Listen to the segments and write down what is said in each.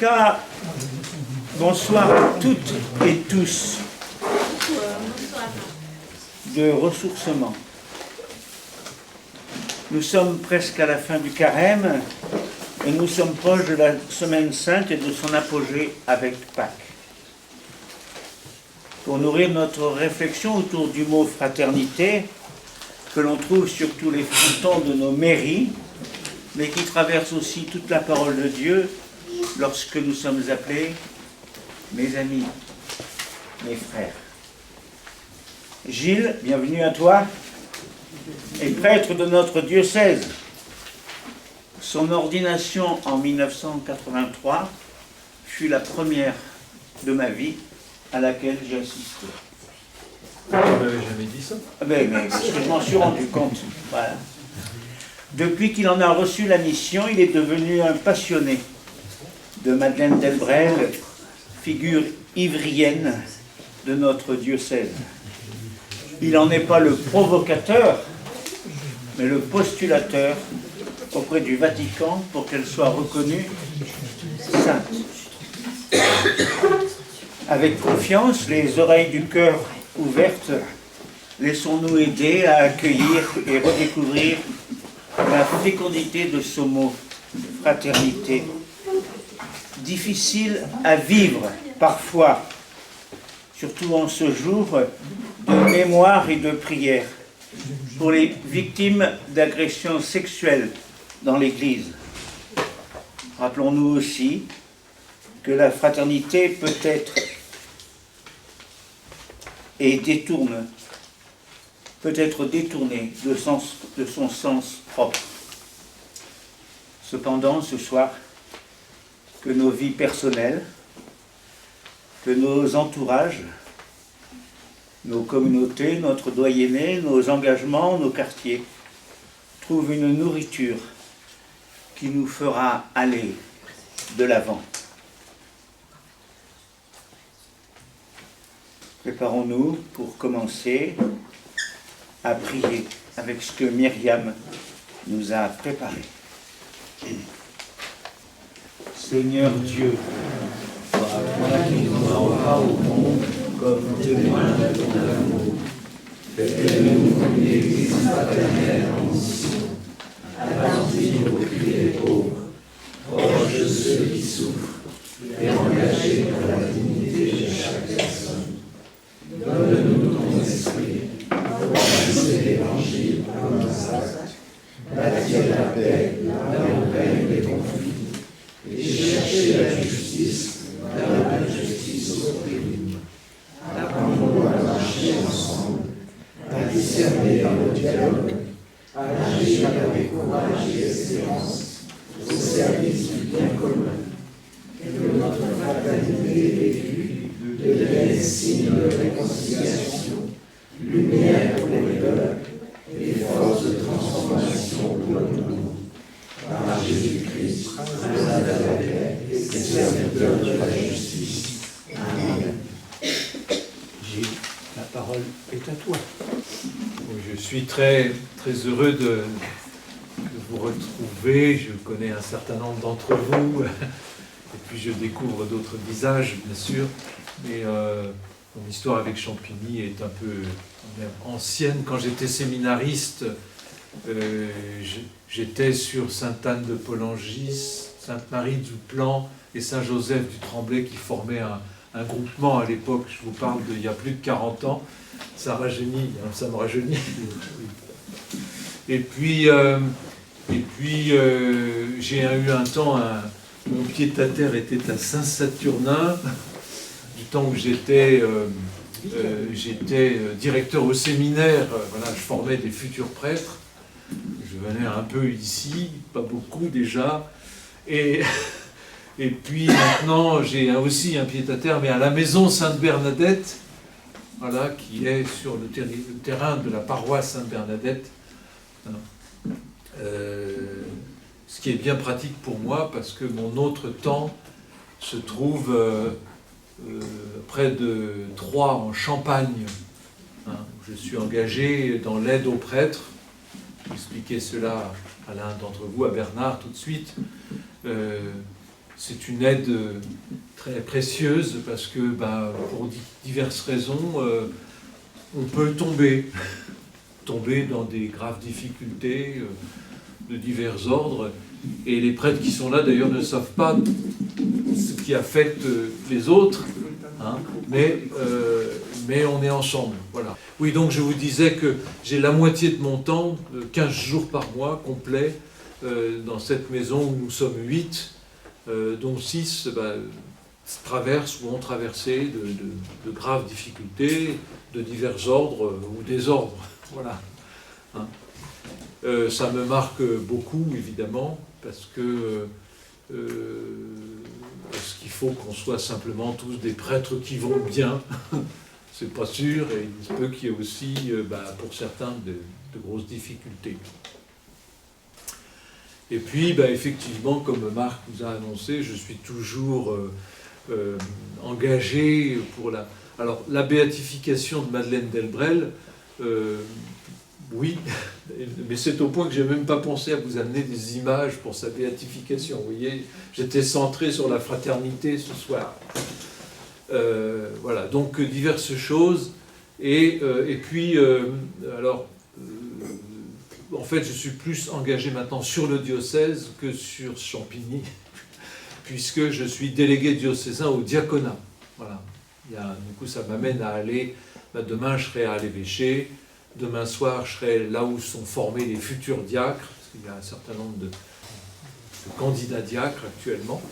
cas, bonsoir à toutes et tous de ressourcement. Nous sommes presque à la fin du carême et nous sommes proches de la Semaine Sainte et de son apogée avec Pâques. Pour nourrir notre réflexion autour du mot fraternité, que l'on trouve sur tous les frontons de nos mairies, mais qui traverse aussi toute la parole de Dieu lorsque nous sommes appelés mes amis, mes frères. Gilles, bienvenue à toi, est prêtre de notre diocèse. Son ordination en 1983 fut la première de ma vie à laquelle j'ai assisté. Vous m'avez jamais dit ça? Mais parce que je m'en suis rendu compte. Voilà. Depuis qu'il en a reçu la mission, il est devenu un passionné de Madeleine Delbrel, figure ivrienne de notre diocèse. Il n'en est pas le provocateur, mais le postulateur auprès du Vatican pour qu'elle soit reconnue sainte. Avec confiance, les oreilles du cœur ouvertes, laissons-nous aider à accueillir et redécouvrir la fécondité de ce mot, fraternité. Difficile à vivre parfois, surtout en ce jour de mémoire et de prière, pour les victimes d'agressions sexuelles dans l'Église. Rappelons-nous aussi que la fraternité peut être et peut être détournée de son sens propre. Cependant, ce soir, que nos vies personnelles, que nos entourages, nos communautés, notre doyenné, nos engagements, nos quartiers, trouvent une nourriture qui nous fera aller de l'avant. Préparons-nous pour commencer à prier avec ce que Myriam nous a préparé. Seigneur Dieu, toi qui nous envoies au monde comme témoin de ton amour, fais-nous une église fraternelle en mission, attentive aux cris des pauvres, proche de ceux qui souffrent et engagée pour la dignité de chaque personne. Donne-nous ton esprit pour annoncer l'évangile par nos actes, bâtir la paix là où règnent les conflits, et chercher la justice là où l'injustice opprime. Apprends-nous à marcher ensemble, à discerner par le dialogue, à agir avec courage et espérance, au service du bien commun. Que notre fraternité vécue devienne signe de réconciliation, lumière pour les peuples et force de transformation pour le monde. Par Jésus-Christ, Prince de la paix et serviteur de la justice. Amen. Gilles, la parole est à toi. Je suis très, très heureux de vous retrouver. Je connais un certain nombre d'entre vous. Et puis je découvre d'autres visages, bien sûr. Mais mon histoire avec Champigny est un peu même ancienne. Quand j'étais séminariste, j'étais sur Sainte-Anne-de-Polangis, Sainte-Marie-du-Plan et Saint-Joseph du Tremblay qui formaient un groupement à l'époque. Je vous parle d'il y a plus de 40 ans. Ça me rajeunit. Et puis j'ai eu un temps, mon pied-à-terre était à Saint-Saturnin, du temps où j'étais directeur au séminaire. Voilà, je formais des futurs prêtres. Je venais un peu ici, pas beaucoup déjà. Et puis maintenant, j'ai aussi un pied-à-terre, mais à la maison Sainte-Bernadette, voilà, qui est sur le terrain de la paroisse Sainte-Bernadette. Ce qui est bien pratique pour moi, parce que mon autre temps se trouve près de Troyes, en Champagne. Je suis engagé dans l'aide aux prêtres. Je vais expliquer cela à l'un d'entre vous, à Bernard, tout de suite. c'est une aide très précieuse parce que pour diverses raisons, on peut tomber dans des graves difficultés de divers ordres. Et les prêtres qui sont là, d'ailleurs, ne savent pas ce qui affecte les autres, hein, mais on est ensemble. Voilà. Oui, donc je vous disais que j'ai la moitié de mon temps, 15 jours par mois, complet, dans cette maison où nous sommes 8, dont 6 traversent ou ont traversé de graves difficultés, de divers ordres ou désordres. Voilà. Hein. Ça me marque beaucoup, évidemment, parce que est-ce qu'il faut qu'on soit simplement tous des prêtres qui vont bien? C'est pas sûr, et il se peut qu'il y ait aussi, pour certains, de grosses difficultés. Et puis, effectivement, comme Marc vous a annoncé, je suis toujours engagé pour la béatification de Madeleine Delbrel. Oui, mais c'est au point que je n'ai même pas pensé à vous amener des images pour sa béatification. Vous voyez, j'étais centré sur la fraternité ce soir. Voilà, donc diverses choses. Et puis, en fait, je suis plus engagé maintenant sur le diocèse que sur Champigny, puisque je suis délégué diocésain au diaconat. Voilà. Du coup, ça m'amène à aller, demain je serai à l'évêché. Demain soir, je serai là où sont formés les futurs diacres, parce qu'il y a un certain nombre de candidats diacres actuellement,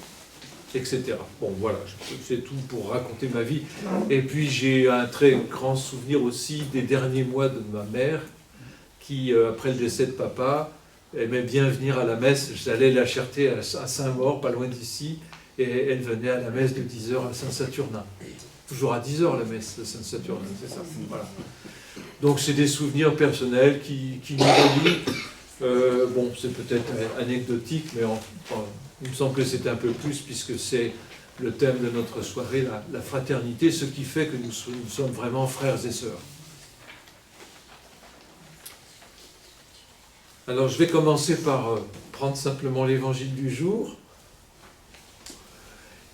etc. Bon, voilà, c'est tout pour raconter ma vie. Et puis, j'ai un très grand souvenir aussi des derniers mois de ma mère, qui, après le décès de papa, aimait bien venir à la messe. J'allais la chercher à Saint-Maur, pas loin d'ici, et elle venait à la messe de 10h à Saint-Saturnin. Toujours à 10h la messe de Saint-Saturnin, c'est ça. Voilà. Donc c'est des souvenirs personnels qui nous relient. Bon, c'est peut-être anecdotique, mais il me semble que c'est un peu plus, puisque c'est le thème de notre soirée, la fraternité, ce qui fait que nous sommes vraiment frères et sœurs. Alors je vais commencer par prendre simplement l'évangile du jour,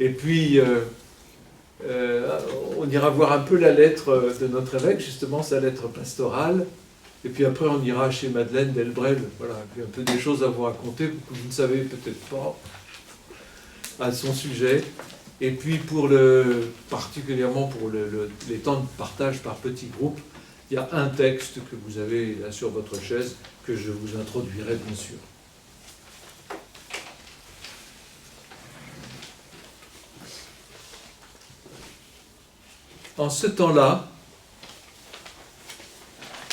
et puis on ira voir un peu la lettre de notre évêque, justement sa lettre pastorale, et puis après on ira chez Madeleine Delbrel, voilà, il y a un peu des choses à vous raconter que vous ne savez peut-être pas à son sujet, et puis particulièrement pour les temps de partage par petits groupes, il y a un texte que vous avez là sur votre chaise, que je vous introduirai bien sûr. En ce temps-là,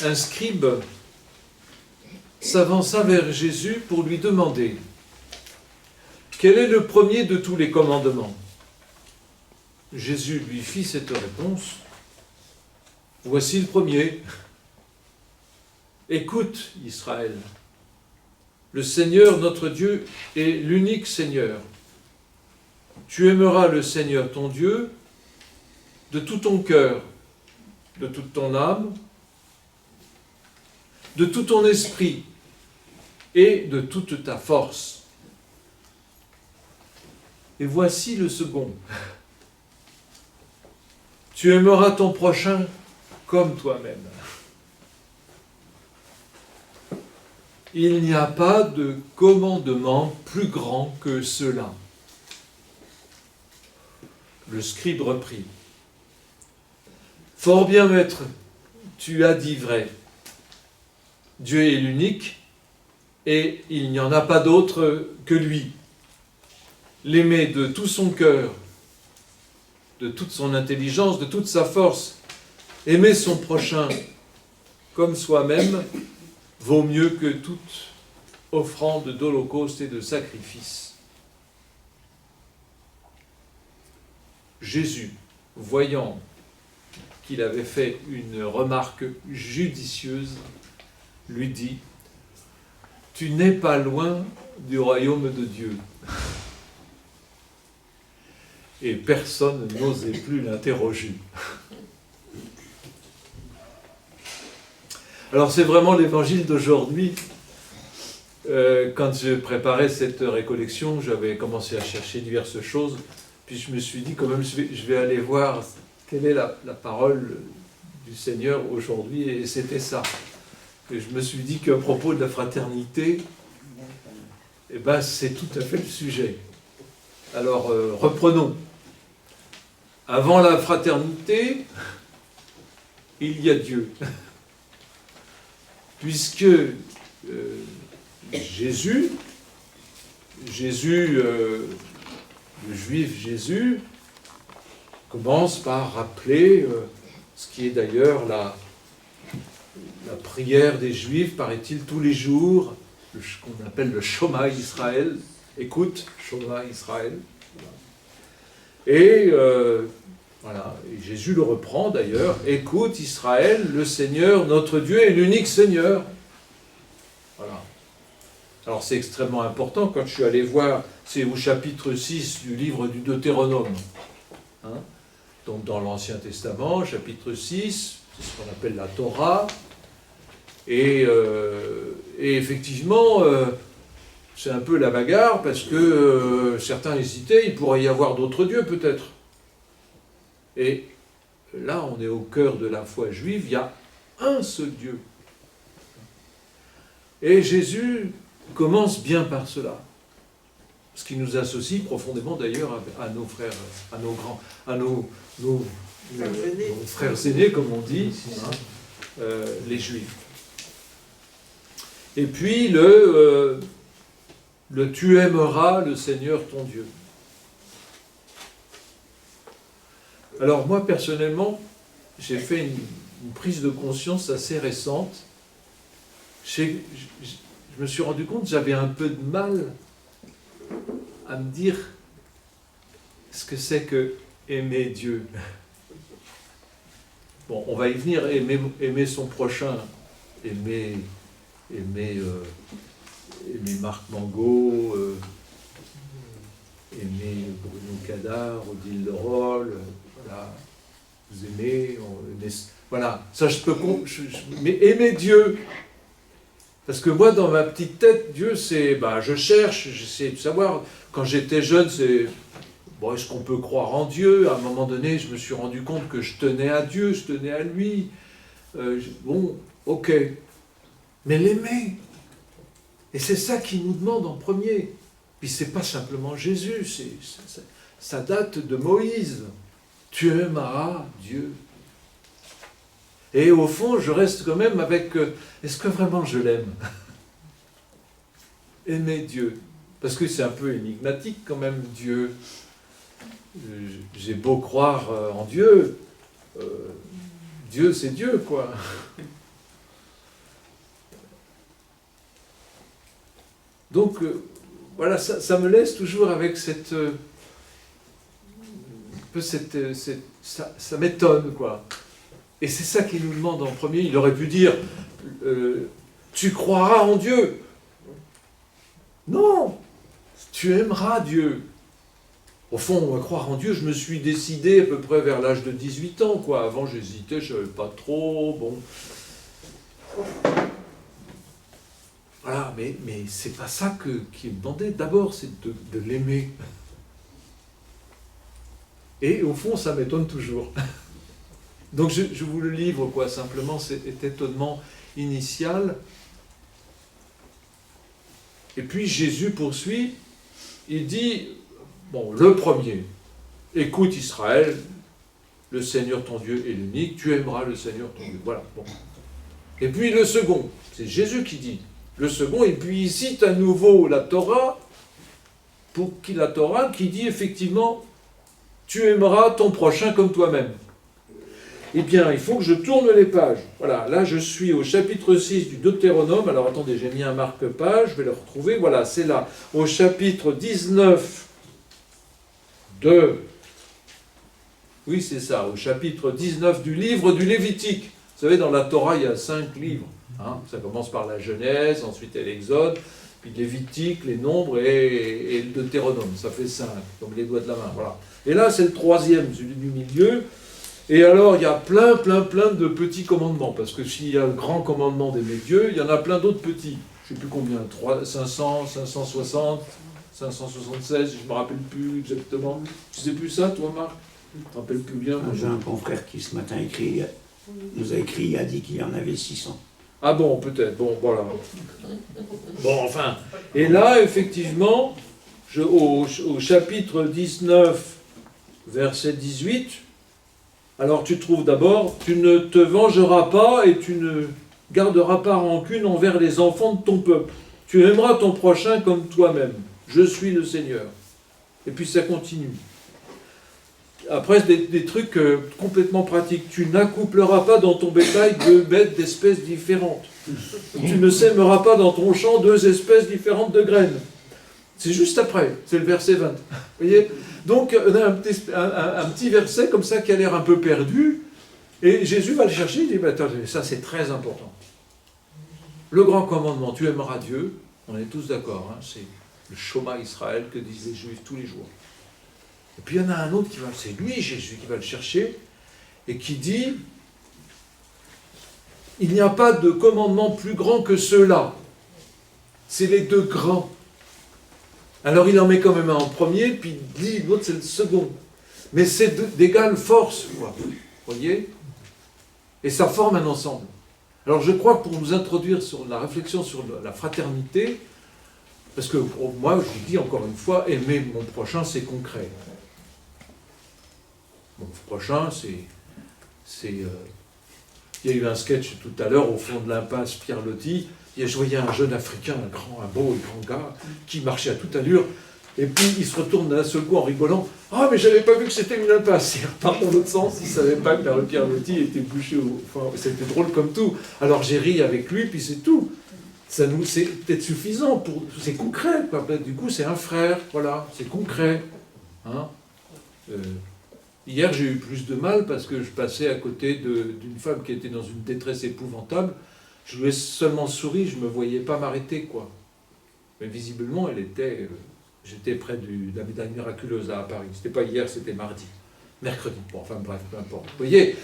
un scribe s'avança vers Jésus pour lui demander « Quel est le premier de tous les commandements ?» Jésus lui fit cette réponse « Voici le premier. Écoute, Israël, le Seigneur notre Dieu est l'unique Seigneur. Tu aimeras le Seigneur ton Dieu de tout ton cœur, de toute ton âme, de tout ton esprit et de toute ta force. Et voici le second. Tu aimeras ton prochain comme toi-même. Il n'y a pas de commandement plus grand que cela. Le scribe reprit. Fort bien, maître, tu as dit vrai. Dieu est l'unique et il n'y en a pas d'autre que lui. L'aimer de tout son cœur, de toute son intelligence, de toute sa force, aimer son prochain comme soi-même, vaut mieux que toute offrande d'holocauste et de sacrifice. Jésus, voyant qu'il avait fait une remarque judicieuse, lui dit « Tu n'es pas loin du royaume de Dieu. » Et personne n'osait plus l'interroger. Alors c'est vraiment l'évangile d'aujourd'hui quand je préparais cette récollection, j'avais commencé à chercher diverses choses, puis je me suis dit quand même je vais aller voir quelle est la parole du Seigneur aujourd'hui, et c'était ça. Et je me suis dit qu'à propos de la fraternité, eh ben, c'est tout à fait le sujet. Alors, reprenons. Avant la fraternité, il y a Dieu. Puisque Jésus, le juif Jésus, commence par rappeler ce qui est d'ailleurs la prière des Juifs, paraît-il, tous les jours, ce qu'on appelle le Shema Israël. Écoute, Shema Israël. Et voilà, et Jésus le reprend d'ailleurs. Écoute Israël, le Seigneur, notre Dieu, est l'unique Seigneur. Voilà. Alors c'est extrêmement important, quand je suis allé voir, c'est au chapitre 6 du livre du Deutéronome. Hein, donc dans l'Ancien Testament, chapitre 6, c'est ce qu'on appelle la Torah. Et effectivement, c'est un peu la bagarre, parce que certains hésitaient, il pourrait y avoir d'autres dieux peut-être. Et là, on est au cœur de la foi juive, il y a un seul Dieu. Et Jésus commence bien par cela. Ce qui nous associe profondément d'ailleurs à nos frères, à nos grands, à nos frères aînés, comme on dit, hein, les Juifs. Et puis le tu aimeras le Seigneur ton Dieu. Alors moi personnellement, j'ai fait une prise de conscience assez récente. Je me suis rendu compte que j'avais un peu de mal à me dire ce que c'est que aimer Dieu. Bon, on va y venir, aimer son prochain, aimer Marc Mango, aimer Bruno Cadar, Odile de Rolle, voilà, vous aimez, voilà, ça je peux mais aimer Dieu, parce que moi dans ma petite tête, Dieu c'est, je cherche, j'essaie de savoir, quand j'étais jeune c'est, bon, est-ce qu'on peut croire en Dieu? À un moment donné je me suis rendu compte que je tenais à Dieu, je tenais à lui, bon, ok, mais l'aimer. Et c'est ça qu'il nous demande en premier. Puis c'est pas simplement Jésus, ça date de Moïse. Tu aimeras Dieu. Et au fond, je reste quand même avec, est-ce que vraiment je l'aime? Aimer Dieu. Parce que c'est un peu énigmatique quand même, Dieu. J'ai beau croire en Dieu, Dieu c'est Dieu, quoi. Donc, voilà, ça me laisse toujours avec cette... ça m'étonne, quoi. Et c'est ça qu'il nous demande en premier. Il aurait pu dire, tu croiras en Dieu. Non, tu aimeras Dieu. Au fond, croire en Dieu, je me suis décidé à peu près vers l'âge de 18 ans, quoi. Avant, j'hésitais, je ne savais pas trop, bon... Voilà, mais c'est pas ça qui est demandé. D'abord, c'est de l'aimer. Et au fond, ça m'étonne toujours. Donc je vous le livre, quoi, simplement, cet étonnement initial. Et puis Jésus poursuit, il dit, bon, le premier, écoute Israël, le Seigneur ton Dieu est l'unique, tu aimeras le Seigneur ton Dieu. Voilà, bon. Et puis le second, c'est Jésus qui dit, le second, et puis il cite à nouveau la Torah, la Torah qui dit effectivement, tu aimeras ton prochain comme toi-même. Eh bien, il faut que je tourne les pages. Voilà, là je suis au chapitre 6 du Deutéronome. Alors attendez, j'ai mis un marque-page, je vais le retrouver. Voilà, c'est là, au chapitre 19 oui, c'est ça, au chapitre 19 du livre du Lévitique. Vous savez, dans la Torah, il y a 5 livres. Hein, ça commence par la Genèse, ensuite il y a l'Exode, puis Lévitique, les Nombres et le Deutéronome. Ça fait 5, comme les doigts de la main. Voilà. Et là, c'est le troisième, celui du milieu. Et alors, il y a plein de petits commandements, parce que s'il y a le grand commandement d'aimer Dieu, il y en a plein d'autres petits. je ne sais plus combien, 500, 560, 576, je ne me rappelle plus exactement. Tu sais plus ça, toi, Marc? Tu ne te rappelles plus bien? J'ai un confrère qui ce matin nous a écrit, il a dit qu'il y en avait 600. Ah bon, peut-être, bon, voilà. Bon, enfin. Et là, effectivement, au chapitre 19, verset 18, alors tu trouves d'abord, tu ne te vengeras pas et tu ne garderas pas rancune envers les enfants de ton peuple. Tu aimeras ton prochain comme toi-même. Je suis le Seigneur. Et puis ça continue. Après, des trucs complètement pratiques. Tu n'accoupleras pas dans ton bétail deux bêtes d'espèces différentes. Tu ne sèmeras pas dans ton champ deux espèces différentes de graines. C'est juste après, c'est le verset 20. Vous voyez? Donc, on a un petit verset comme ça qui a l'air un peu perdu. Et Jésus va le chercher, il dit, attendez, ça c'est très important. Le grand commandement, tu aimeras Dieu, on est tous d'accord, hein, c'est le Shema Israël que disent les Juifs tous les jours. Et puis il y en a un autre c'est lui, Jésus, qui va le chercher, et qui dit, il n'y a pas de commandement plus grand que ceux-là. C'est les deux grands. Alors il en met quand même un en premier, puis il dit, l'autre c'est le second. Mais c'est d'égale force, quoi. Vous voyez? Et ça forme un ensemble. Alors je crois que pour nous introduire sur la réflexion sur la fraternité, parce que moi je vous dis encore une fois, aimer mon prochain c'est concret. Mon prochain c'est il y a eu un sketch tout à l'heure au fond de l'impasse Pierre Loti, je voyais un jeune Africain, un beau et grand gars, qui marchait à toute allure, et puis il se retourne d'un seul coup en rigolant, « Ah, mais j'avais pas vu que c'était une impasse !» Il repart dans l'autre sens, il savait pas que la Pierre Loti était bouchée enfin, c'était drôle comme tout. Alors j'ai ri avec lui, puis c'est tout. C'est peut-être suffisant, c'est concret, quoi. Du coup c'est un frère, voilà, c'est concret. Hein hier j'ai eu plus de mal parce que je passais à côté d'une femme qui était dans une détresse épouvantable. Je lui ai seulement souri, je ne me voyais pas m'arrêter, quoi. Mais visiblement, j'étais près de la médaille miraculeuse à Paris. C'était pas hier, c'était mardi. Mercredi. Bon, enfin bref, peu importe. Vous voyez?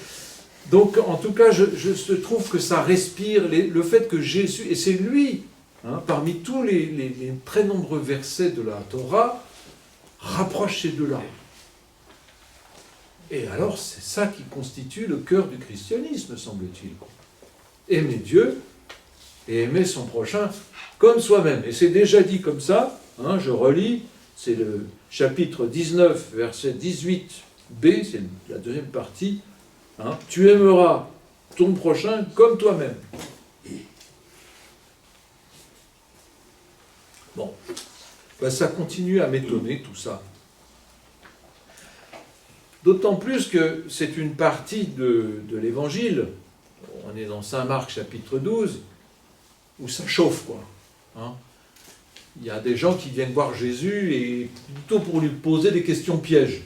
Donc, en tout cas, je trouve que ça respire le fait que Jésus, et c'est lui, hein, parmi tous les très nombreux versets de la Torah, rapproche ces deux-là. Et alors, c'est ça qui constitue le cœur du christianisme, semble-t-il. Aimer Dieu et aimer son prochain comme soi-même. Et c'est déjà dit comme ça, hein, je relis, c'est le chapitre 19, verset 18b, c'est la deuxième partie. Hein, tu aimeras ton prochain comme toi-même. Bon, ben, ça continue à m'étonner tout ça. D'autant plus que c'est une partie de l'Évangile. On est dans Saint Marc chapitre 12, où ça chauffe, quoi. Hein? Il y a des gens qui viennent voir Jésus et plutôt pour lui poser des questions pièges.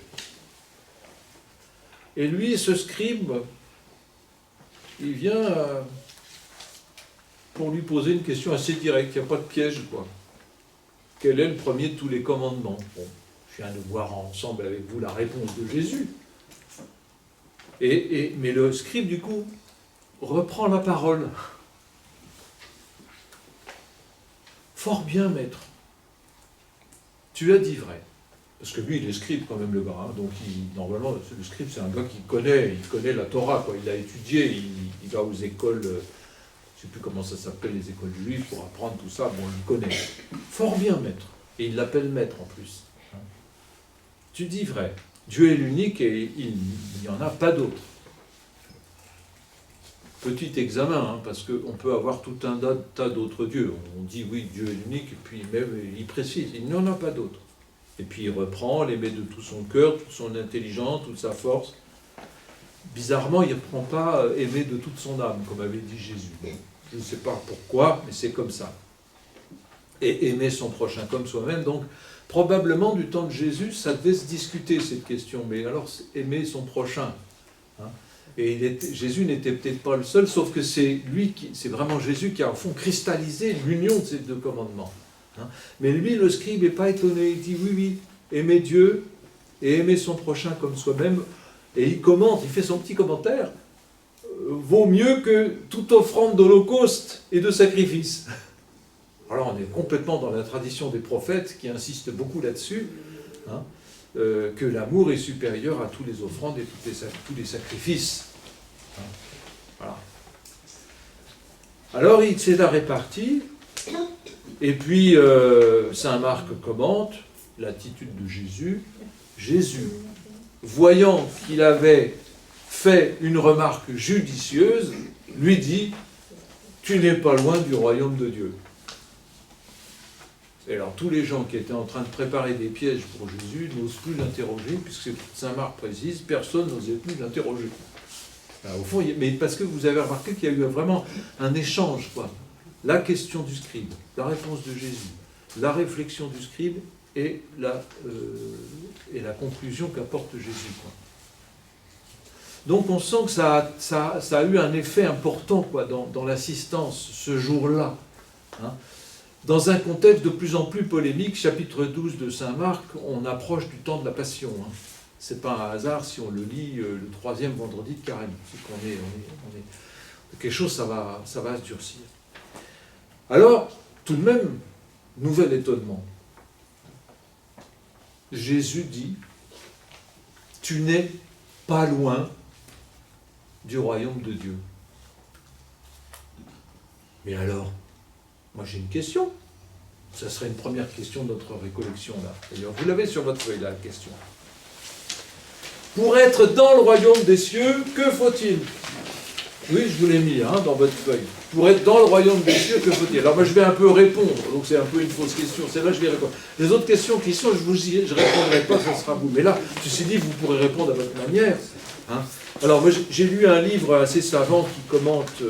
Et lui, ce scribe, il vient pour lui poser une question assez directe, il n'y a pas de piège, quoi. Quel est le premier de tous les commandements? Bon, je viens de voir ensemble avec vous la réponse de Jésus. Mais le scribe, du coup, reprend la parole. Fort bien, maître. Tu as dit vrai. Parce que lui, il est scribe quand même, le gars. Hein, donc, normalement, le scribe, c'est un gars qui connaît la Torah, quoi. Il a étudié, il va aux écoles, je ne sais plus comment ça s'appelle, les écoles juives, pour apprendre tout ça. Bon, il connaît. Fort bien, maître. Et il l'appelle maître, en plus. Hein. Tu dis vrai. Dieu est l'unique et il n'y en a pas d'autre. Petit examen, hein, parce qu'on peut avoir tout un tas d'autres dieux. On dit oui, Dieu est l'unique, et puis même il précise, il n'y en a pas d'autre. Et puis il reprend, l'aimer de tout son cœur, toute son intelligence, toute sa force. Bizarrement, il ne reprend pas aimer de toute son âme, comme avait dit Jésus. Bon, je ne sais pas pourquoi, mais c'est comme ça. Et aimer son prochain comme soi-même, donc probablement du temps de Jésus, ça devait se discuter cette question. Mais alors, aimer son prochain, hein. Et Jésus n'était peut-être pas le seul, sauf que c'est vraiment Jésus qui a au fond cristallisé l'union de ces deux commandements. Hein. Mais lui, le scribe, n'est pas étonné. Il dit oui, aimer Dieu et aimer son prochain comme soi-même. Et il commente, il fait son petit commentaire. Vaut mieux que toute offrande d'holocauste et de sacrifice. Alors on est complètement dans la tradition des prophètes qui insistent beaucoup là-dessus, hein, que l'amour est supérieur à toutes les offrandes et tous les sacrifices. Hein, voilà. Alors il s'est là réparti, et puis saint Marc commente l'attitude de Jésus. Jésus, voyant qu'il avait fait une remarque judicieuse, lui dit « Tu n'es pas loin du royaume de Dieu ». Et alors tous les gens qui étaient en train de préparer des pièges pour Jésus n'osent plus l'interroger, puisque saint Marc précise, personne n'osait plus l'interroger. Au fond, mais parce que vous avez remarqué qu'il y a eu vraiment un échange, quoi. La question du scribe, la réponse de Jésus, la réflexion du scribe et la conclusion qu'apporte Jésus, quoi. Donc on sent que ça a eu un effet important, quoi, dans l'assistance ce jour-là. Hein. Dans un contexte de plus en plus polémique, chapitre 12 de saint Marc, on approche du temps de la Passion. Hein. Ce n'est pas un hasard si on le lit le 3e vendredi de Carême. C'est qu'on est quelque chose, ça va se durcir. Alors, tout de même, nouvel étonnement. Jésus dit, tu n'es pas loin du royaume de Dieu. Mais alors, moi j'ai une question. Ça serait une première question de notre récollection là. D'ailleurs, vous l'avez sur votre feuille là, la question. Pour être dans le royaume des cieux, que faut-il? Oui, je vous l'ai mis dans votre feuille. Pour être dans le royaume des cieux, que faut-il? Alors moi je vais un peu répondre, donc c'est un peu une fausse question. Celle-là je vais répondre. Les autres questions qui sont, je ne répondrai pas, ça sera vous. Mais là, ceci dit, vous pourrez répondre à votre manière. Hein. Alors moi j'ai lu un livre assez savant qui commente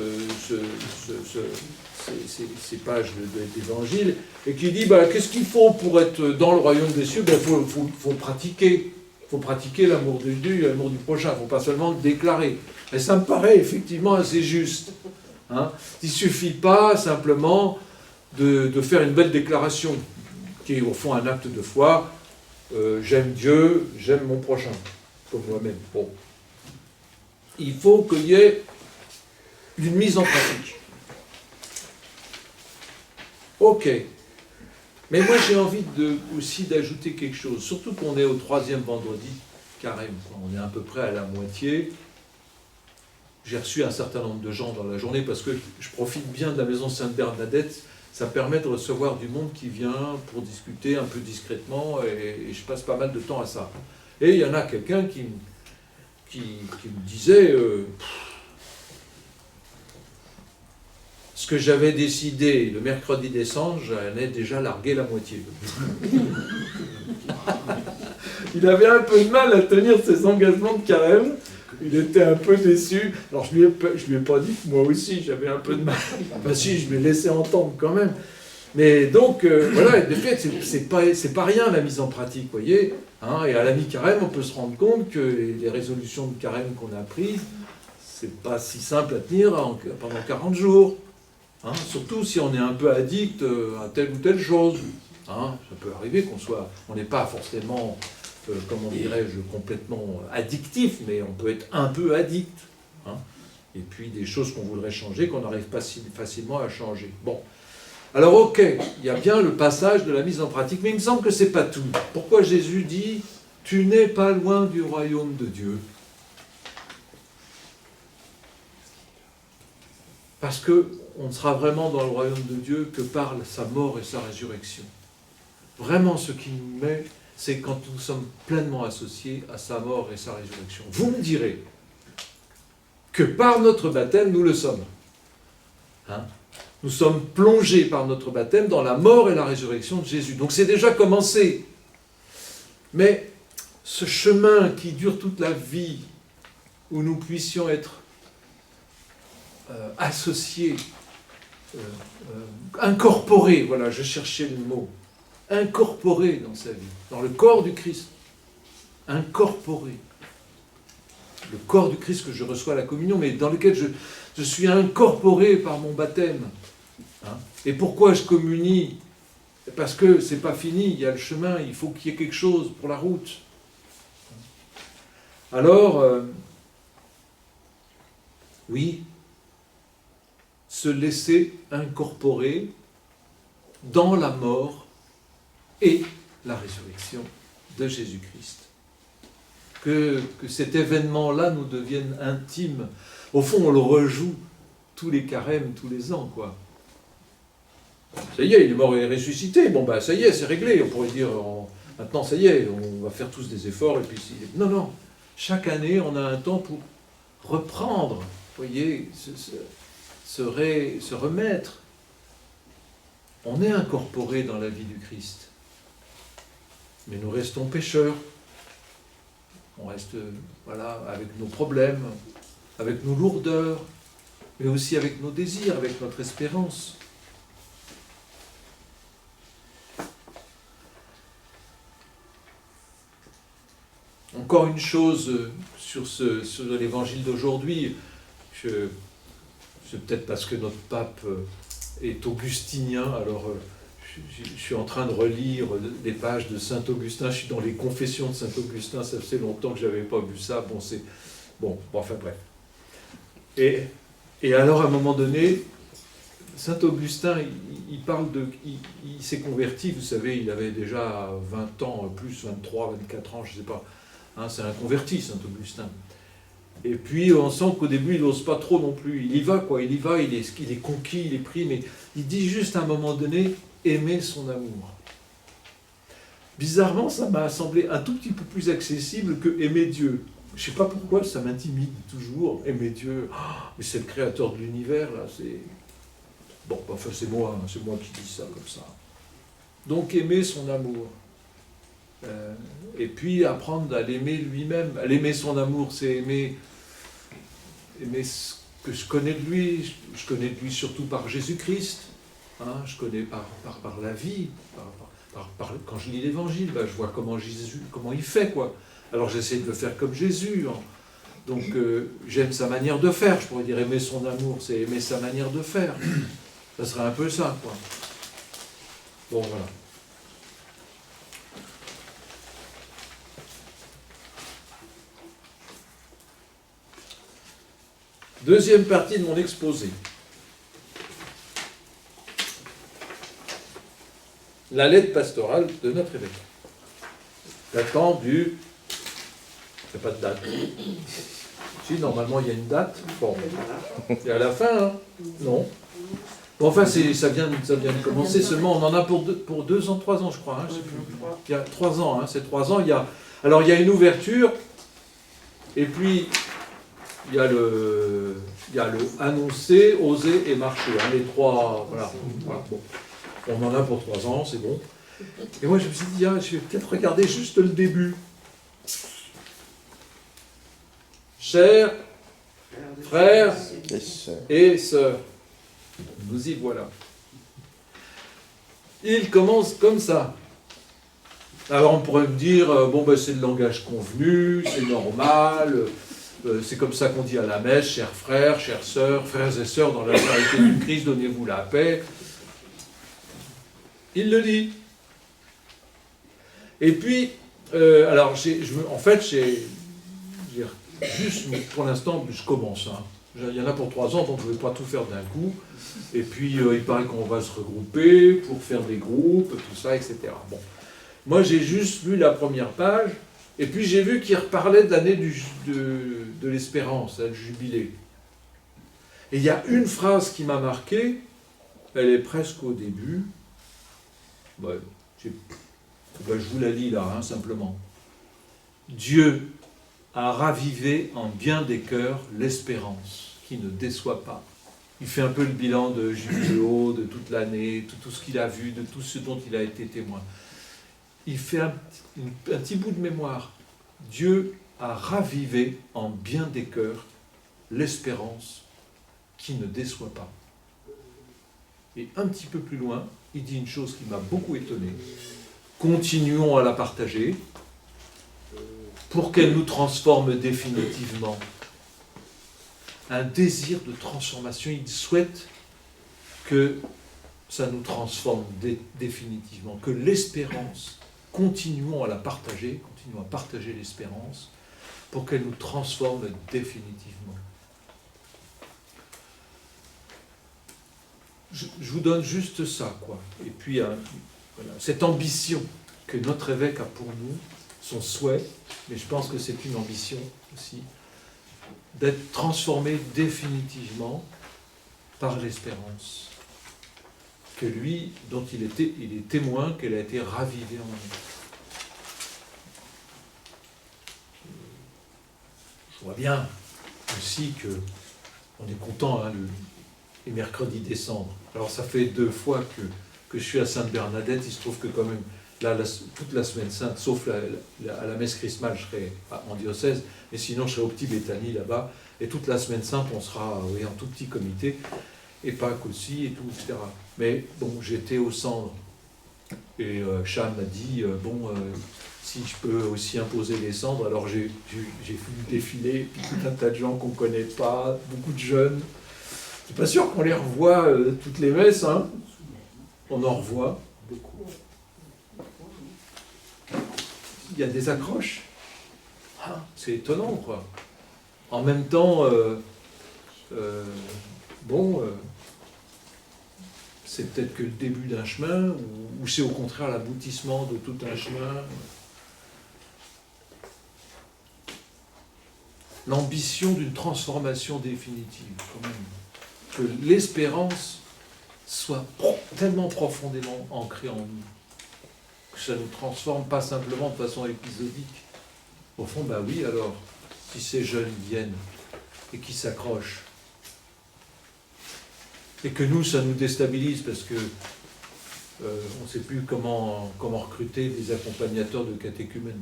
ces pages d'évangile, et qui dit, qu'est-ce qu'il faut pour être dans le royaume des cieux? Faut pratiquer. Il faut pratiquer l'amour de Dieu et l'amour du prochain. Il ne faut pas seulement le déclarer. Et ça me paraît effectivement assez juste. Hein. Il ne suffit pas simplement de faire une belle déclaration, qui est au fond un acte de foi. J'aime Dieu, j'aime mon prochain, comme moi-même. Bon. Il faut qu'il y ait une mise en pratique. Ok. Mais moi j'ai envie aussi d'ajouter quelque chose, surtout qu'on est au 3e vendredi carême, on est à peu près à la moitié. J'ai reçu un certain nombre de gens dans la journée parce que je profite bien de la maison Sainte-Bernadette, ça permet de recevoir du monde qui vient pour discuter un peu discrètement et je passe pas mal de temps à ça. Et il y en a quelqu'un qui me disait ce que j'avais décidé le mercredi des cendres, j'en ai déjà largué la moitié. Il avait un peu de mal à tenir ses engagements de carême, il était un peu déçu. Alors je lui ai pas dit que moi aussi j'avais un peu de mal. Enfin si, je l'ai laissé entendre quand même. Mais donc, voilà, de fait, c'est pas rien la mise en pratique, vous voyez. Hein, et à la mi-carême, on peut se rendre compte que les résolutions de carême qu'on a prises, c'est pas si simple à tenir pendant 40 jours. Hein, surtout si on est un peu addict à telle ou telle chose. Hein, ça peut arriver on n'est pas forcément, comment dirais-je, complètement addictif, mais on peut être un peu addict. Hein, et puis des choses qu'on voudrait changer, qu'on n'arrive pas si facilement à changer. Bon. Alors ok, il y a bien le passage de la mise en pratique, mais il me semble que ce n'est pas tout. Pourquoi Jésus dit « Tu n'es pas loin du royaume de Dieu » ? Parce qu'on ne sera vraiment dans le royaume de Dieu que par sa mort et sa résurrection. Vraiment, ce qui nous met, c'est quand nous sommes pleinement associés à sa mort et sa résurrection. Vous me direz que par notre baptême, nous le sommes. Hein ? Nous sommes plongés par notre baptême dans la mort et la résurrection de Jésus. Donc c'est déjà commencé. Mais ce chemin qui dure toute la vie, où nous puissions être associés, incorporés, voilà, je cherchais le mot, incorporés dans sa vie, dans le corps du Christ, incorporés. Le corps du Christ que je reçois à la communion, mais dans lequel je suis incorporé par mon baptême. Hein? Et pourquoi je communie? Parce que c'est pas fini, il y a le chemin, il faut qu'il y ait quelque chose pour la route. Alors, oui, se laisser incorporer dans la mort et la résurrection de Jésus-Christ. Que cet événement-là nous devienne intime. Au fond, on le rejoue tous les carèmes, tous les ans, quoi. Ça y est, il est mort et ressuscité. Bon, ben, ça y est, c'est réglé. On pourrait dire, maintenant, ça y est, on va faire tous des efforts. Et puis, non, non. Chaque année, on a un temps pour reprendre, vous voyez, se remettre. On est incorporé dans la vie du Christ. Mais nous restons pécheurs. On reste, voilà, avec nos problèmes, avec nos lourdeurs, mais aussi avec nos désirs, avec notre espérance. Encore une chose sur l'évangile d'aujourd'hui, c'est peut-être parce que notre pape est augustinien, alors je suis en train de relire les pages de Saint Augustin, je suis dans les confessions de Saint Augustin, ça faisait longtemps que je n'avais pas vu ça, enfin bref. Et alors à un moment donné, Saint Augustin, il parle il s'est converti, vous savez, il avait déjà 20 ans, plus 23, 24 ans, je ne sais pas, hein, c'est un converti, Saint Augustin. Et puis on sent qu'au début il n'ose pas trop non plus, il y va, il est conquis, il est pris, mais il dit juste à un moment donné, aimer son amour. Bizarrement, ça m'a semblé un tout petit peu plus accessible que aimer Dieu. Je ne sais pas pourquoi, ça m'intimide toujours, aimer Dieu. Oh, mais c'est le créateur de l'univers, là, c'est... Bon, enfin, c'est moi qui dis ça comme ça. Donc, aimer son amour. Et puis, apprendre à l'aimer lui-même. À l'aimer son amour, c'est aimer ce que je connais de lui. Je connais de lui surtout par Jésus-Christ. Hein, je connais par la vie. Quand je lis l'Évangile, ben, je vois comment il fait, quoi. Alors, j'essaie de le faire comme Jésus. Hein. Donc, j'aime sa manière de faire. Je pourrais dire aimer son amour, c'est aimer sa manière de faire. Ça serait un peu ça, quoi. Bon, voilà. Deuxième partie de mon exposé. La lettre pastorale de notre évêque. Datant du... Il n'y a pas de date. Si, normalement, il y a une date. Bon, c'est à la fin, hein. Non. Bon, enfin, ça vient de commencer seulement. On en a pour 2 ans, 3 ans, je crois. Hein, je sais plus. Il y a 3 ans, hein, c'est 3 ans. Alors, il y a une ouverture, et puis, il y a le annoncer, oser et marcher. Hein, les 3, voilà. Bon. On en a pour 3 ans, c'est bon. Et moi, je me suis dit, je vais peut-être regarder juste le début. Chers frères et sœurs, nous y voilà. Il commence comme ça. Alors on pourrait me dire, c'est le langage convenu, c'est normal, c'est comme ça qu'on dit à la messe, chers frères, chères sœurs, frères et sœurs, dans la charité du Christ, donnez-vous la paix. Il le dit. Et puis, juste, pour l'instant, je commence. Hein. Il y en a pour 3 ans, donc je ne vais pas tout faire d'un coup. Et puis, il paraît qu'on va se regrouper pour faire des groupes, tout ça, etc. Bon. Moi, j'ai juste lu la première page, et puis j'ai vu qu'il reparlait de l'année de l'espérance, le jubilé. Et il y a une phrase qui m'a marqué, elle est presque au début. Je vous la lis là, hein, simplement. Dieu a ravivé en bien des cœurs l'espérance, qui ne déçoit pas. Il fait un peu le bilan de Jubiléo, de toute l'année, tout ce qu'il a vu, de tout ce dont il a été témoin. Il fait un petit bout de mémoire. Dieu a ravivé en bien des cœurs l'espérance qui ne déçoit pas. Et un petit peu plus loin, il dit une chose qui m'a beaucoup étonné. Continuons à la partager pour qu'elle nous transforme définitivement. Un désir de transformation, il souhaite que ça nous transforme définitivement, que l'espérance, continuons à la partager, continuons à partager l'espérance pour qu'elle nous transforme définitivement. je vous donne juste ça, quoi. Et puis, voilà, cette ambition que notre évêque a pour nous, son souhait, mais je pense que c'est une ambition aussi, d'être transformé définitivement par l'espérance que lui, dont il est témoin, qu'elle a été ravivée en nous. Je vois bien aussi que on est content, hein, les mercredis décembre. Alors ça fait 2 fois que je suis à Sainte-Bernadette, il se trouve que quand même, là, toute la semaine sainte, sauf à la messe chrismale, je serai en diocèse, mais sinon je serai au petit Béthanie là-bas, et toute la semaine sainte, on sera en tout petit comité, et Pâques aussi, et tout, etc. Mais bon, j'étais au cendres, et Cham m'a dit, si je peux aussi imposer les cendres, alors j'ai vu défiler, puis tout un tas de gens qu'on ne connaît pas, beaucoup de jeunes. Je ne suis pas sûr qu'on les revoit toutes les messes, hein. On en revoit beaucoup. Il y a des accroches. C'est étonnant, quoi. En même temps, c'est peut-être que le début d'un chemin, ou c'est au contraire l'aboutissement de tout un chemin. L'ambition d'une transformation définitive, quand même. Que l'espérance soit tellement profondément ancrée en nous, que ça ne nous transforme pas simplement de façon épisodique. Au fond, ben oui, alors, si ces jeunes viennent et qui s'accrochent, et que nous, ça nous déstabilise parce que on ne sait plus comment recruter des accompagnateurs de catéchumènes.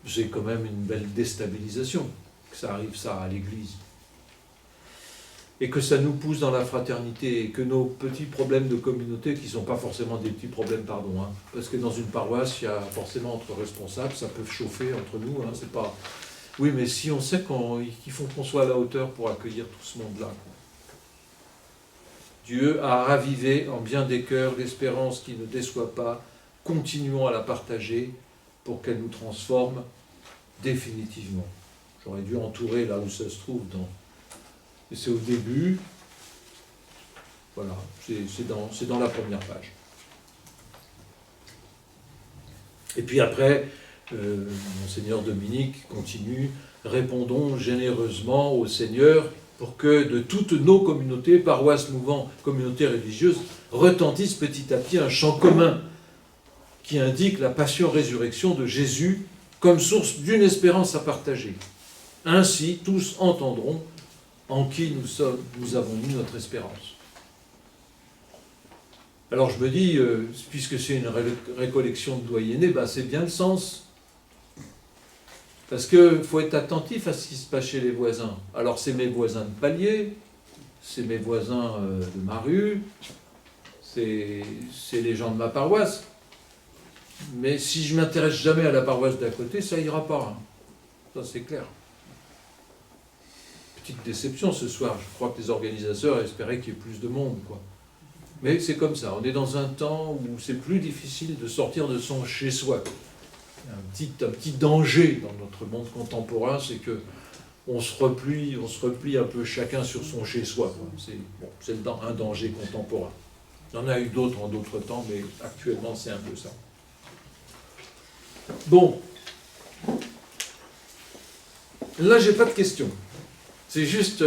C'est quand même une belle déstabilisation que ça arrive ça à l'Église. Et que ça nous pousse dans la fraternité, et que nos petits problèmes de communauté, qui ne sont pas forcément des petits problèmes, pardon, hein, parce que dans une paroisse, il y a forcément entre responsables, ça peut chauffer entre nous, hein, c'est pas... Oui, mais si on sait qu'il faut qu'on soit à la hauteur pour accueillir tout ce monde-là. Dieu a ravivé en bien des cœurs l'espérance qui ne déçoit pas, continuons à la partager pour qu'elle nous transforme définitivement. J'aurais dû entourer là où ça se trouve, et c'est au début, voilà, c'est dans la première page. Et puis après, Monseigneur Dominique continue, répondons généreusement au Seigneur pour que de toutes nos communautés, paroisses, mouvements, communautés religieuses, retentisse petit à petit un chant commun qui indique la passion-résurrection de Jésus comme source d'une espérance à partager. Ainsi, tous entendront en qui nous avons mis notre espérance. Alors je me dis, puisque c'est une récollection de doyennés, c'est bien le sens. Parce qu'il faut être attentif à ce qui se passe chez les voisins. Alors c'est mes voisins de palier, c'est mes voisins de ma rue, c'est les gens de ma paroisse. Mais si je ne m'intéresse jamais à la paroisse d'à côté, ça ira pas. Hein. Ça c'est clair. Petite déception ce soir, je crois que les organisateurs espéraient qu'il y ait plus de monde, quoi. Mais c'est comme ça, on est dans un temps où c'est plus difficile de sortir de son chez-soi. Un petit danger dans notre monde contemporain, c'est que on se replie un peu chacun sur son chez-soi. C'est un danger contemporain. Il y en a eu d'autres en d'autres temps, mais actuellement c'est un peu ça. Bon. Là, j'ai pas de questions. C'est juste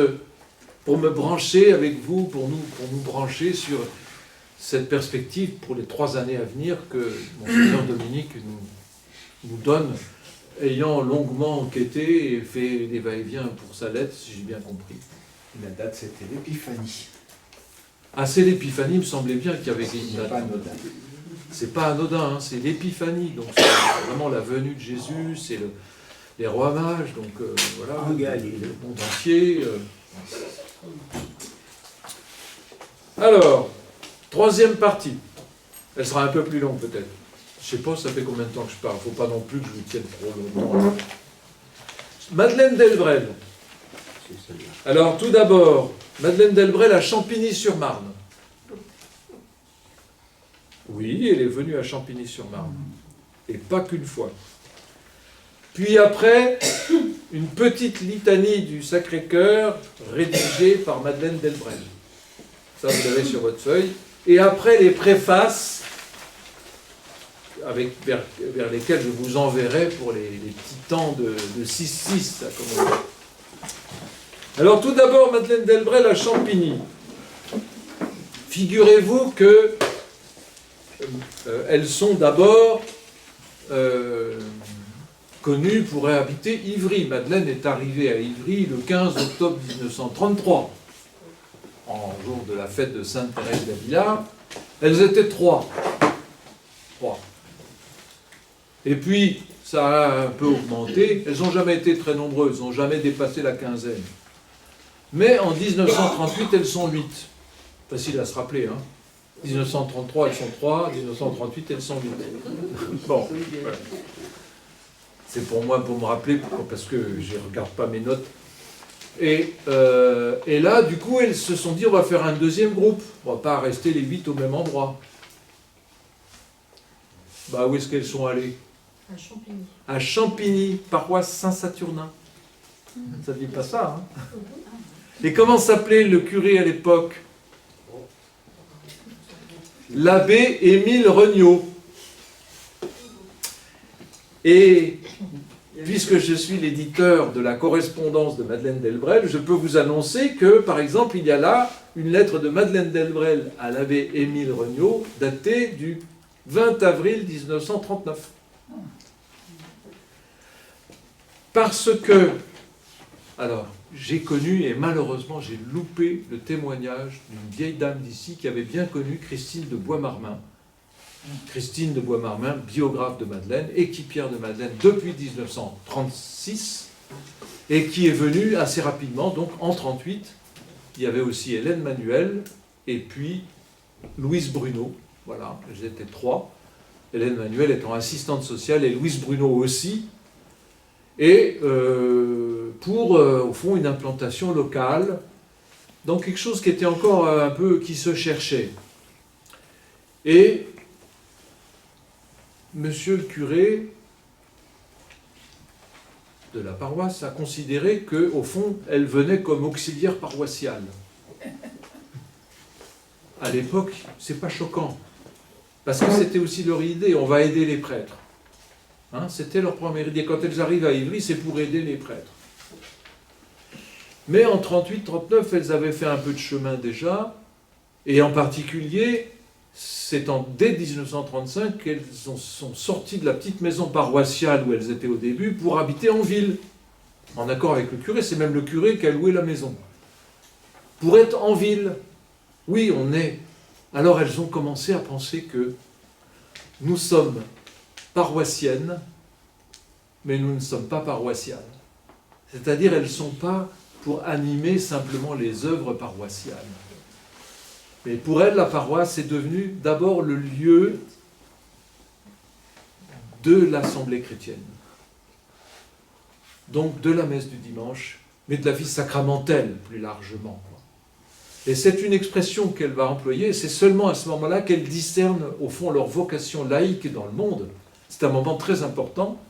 pour me brancher avec vous, pour nous brancher sur cette perspective pour les 3 années à venir que Monseigneur Dominique nous donne, ayant longuement enquêté et fait des va-et-vient pour sa lettre, si j'ai bien compris. La date, c'était l'Épiphanie. Ah, c'est l'Épiphanie, il me semblait bien qu'il y avait une date. C'est pas anodin. C'est pas anodin, hein, c'est l'Épiphanie. Donc c'est vraiment la venue de Jésus, c'est les rois mages, donc voilà, le monde entier. Alors, 3e partie. Elle sera un peu plus longue peut-être. Je sais pas, ça fait combien de temps que je parle. Faut pas non plus que je vous tienne trop longtemps. Madeleine Delbrel. Alors, tout d'abord, Madeleine Delbrel à Champigny-sur-Marne. Oui, elle est venue à Champigny-sur-Marne. Et pas qu'une fois. Puis après, une petite litanie du Sacré-Cœur rédigée par Madeleine Delbrel. ça vous l'avez sur votre feuille. Et après les préfaces, vers lesquelles je vous enverrai pour les petits temps de 6-6, ça, comme on dit. Alors tout d'abord, Madeleine Delbrel à Champigny. Figurez-vous que elles sont d'abord connues pour habiter Ivry. Madeleine est arrivée à Ivry le 15 octobre 1933, en jour de la fête de Sainte-Thérèse d'Avila. Elles étaient trois. Et puis, ça a un peu augmenté. Elles n'ont jamais été très nombreuses, n'ont jamais dépassé la quinzaine. Mais en 1938, elles sont 8. Facile à se rappeler, hein. 1933, elles sont 3. 1938, elles sont 8. Bon, voilà. C'est pour moi, pour me rappeler, parce que je ne regarde pas mes notes. Et là, du coup, elles se sont dit, on va faire un deuxième groupe. On ne va pas rester les 8 au même endroit. Bah, où est-ce qu'elles sont allées? À Champigny. À Champigny, paroisse Saint-Saturnin. Ça ne dit pas ça, hein? Et comment s'appelait le curé à l'époque? L'abbé Émile Regnault. Et puisque je suis l'éditeur de la correspondance de Madeleine Delbrel, je peux vous annoncer que, par exemple, il y a là une lettre de Madeleine Delbrel à l'abbé Émile Regnault, datée du 20 avril 1939. Parce que, alors, j'ai connu, et malheureusement j'ai loupé le témoignage d'une vieille dame d'ici qui avait bien connu Christine de Bois-Marmin. Christine de Bois-Marmin, biographe de Madeleine, équipière de Madeleine depuis 1936, et qui est venue assez rapidement, donc en 1938. Il y avait aussi Hélène Manuel, et puis Louise Bruno. Voilà, elles étaient trois. Hélène Manuel étant assistante sociale, et Louise Bruno aussi. Et pour, au fond, une implantation locale, donc quelque chose qui était encore un peu, qui se cherchait. Et monsieur le curé de la paroisse a considéré qu'au fond, elle venait comme auxiliaire paroissiale. À l'époque, c'est pas choquant, parce que c'était aussi leur idée, on va aider les prêtres. Hein, c'était leur première idée. Quand elles arrivent à Ivry, c'est pour aider les prêtres. Mais en 1938-1939, elles avaient fait un peu de chemin déjà, et en particulier, c'est dès 1935 qu'elles sont sorties de la petite maison paroissiale où elles étaient au début pour habiter en ville, en accord avec le curé. C'est même le curé qui a loué la maison. Pour être en ville, oui, on est. Alors elles ont commencé à penser que nous sommes paroissiennes, mais nous ne sommes pas paroissiales. C'est-à-dire, elles ne sont pas pour animer simplement les œuvres paroissiales. Mais pour elles, la paroisse est devenue d'abord le lieu de l'assemblée chrétienne. Donc de la messe du dimanche, mais de la vie sacramentelle plus largement. Et c'est une expression qu'elle va employer, et c'est seulement à ce moment-là qu'elle discerne au fond leur vocation laïque dans le monde. C'est un moment très important.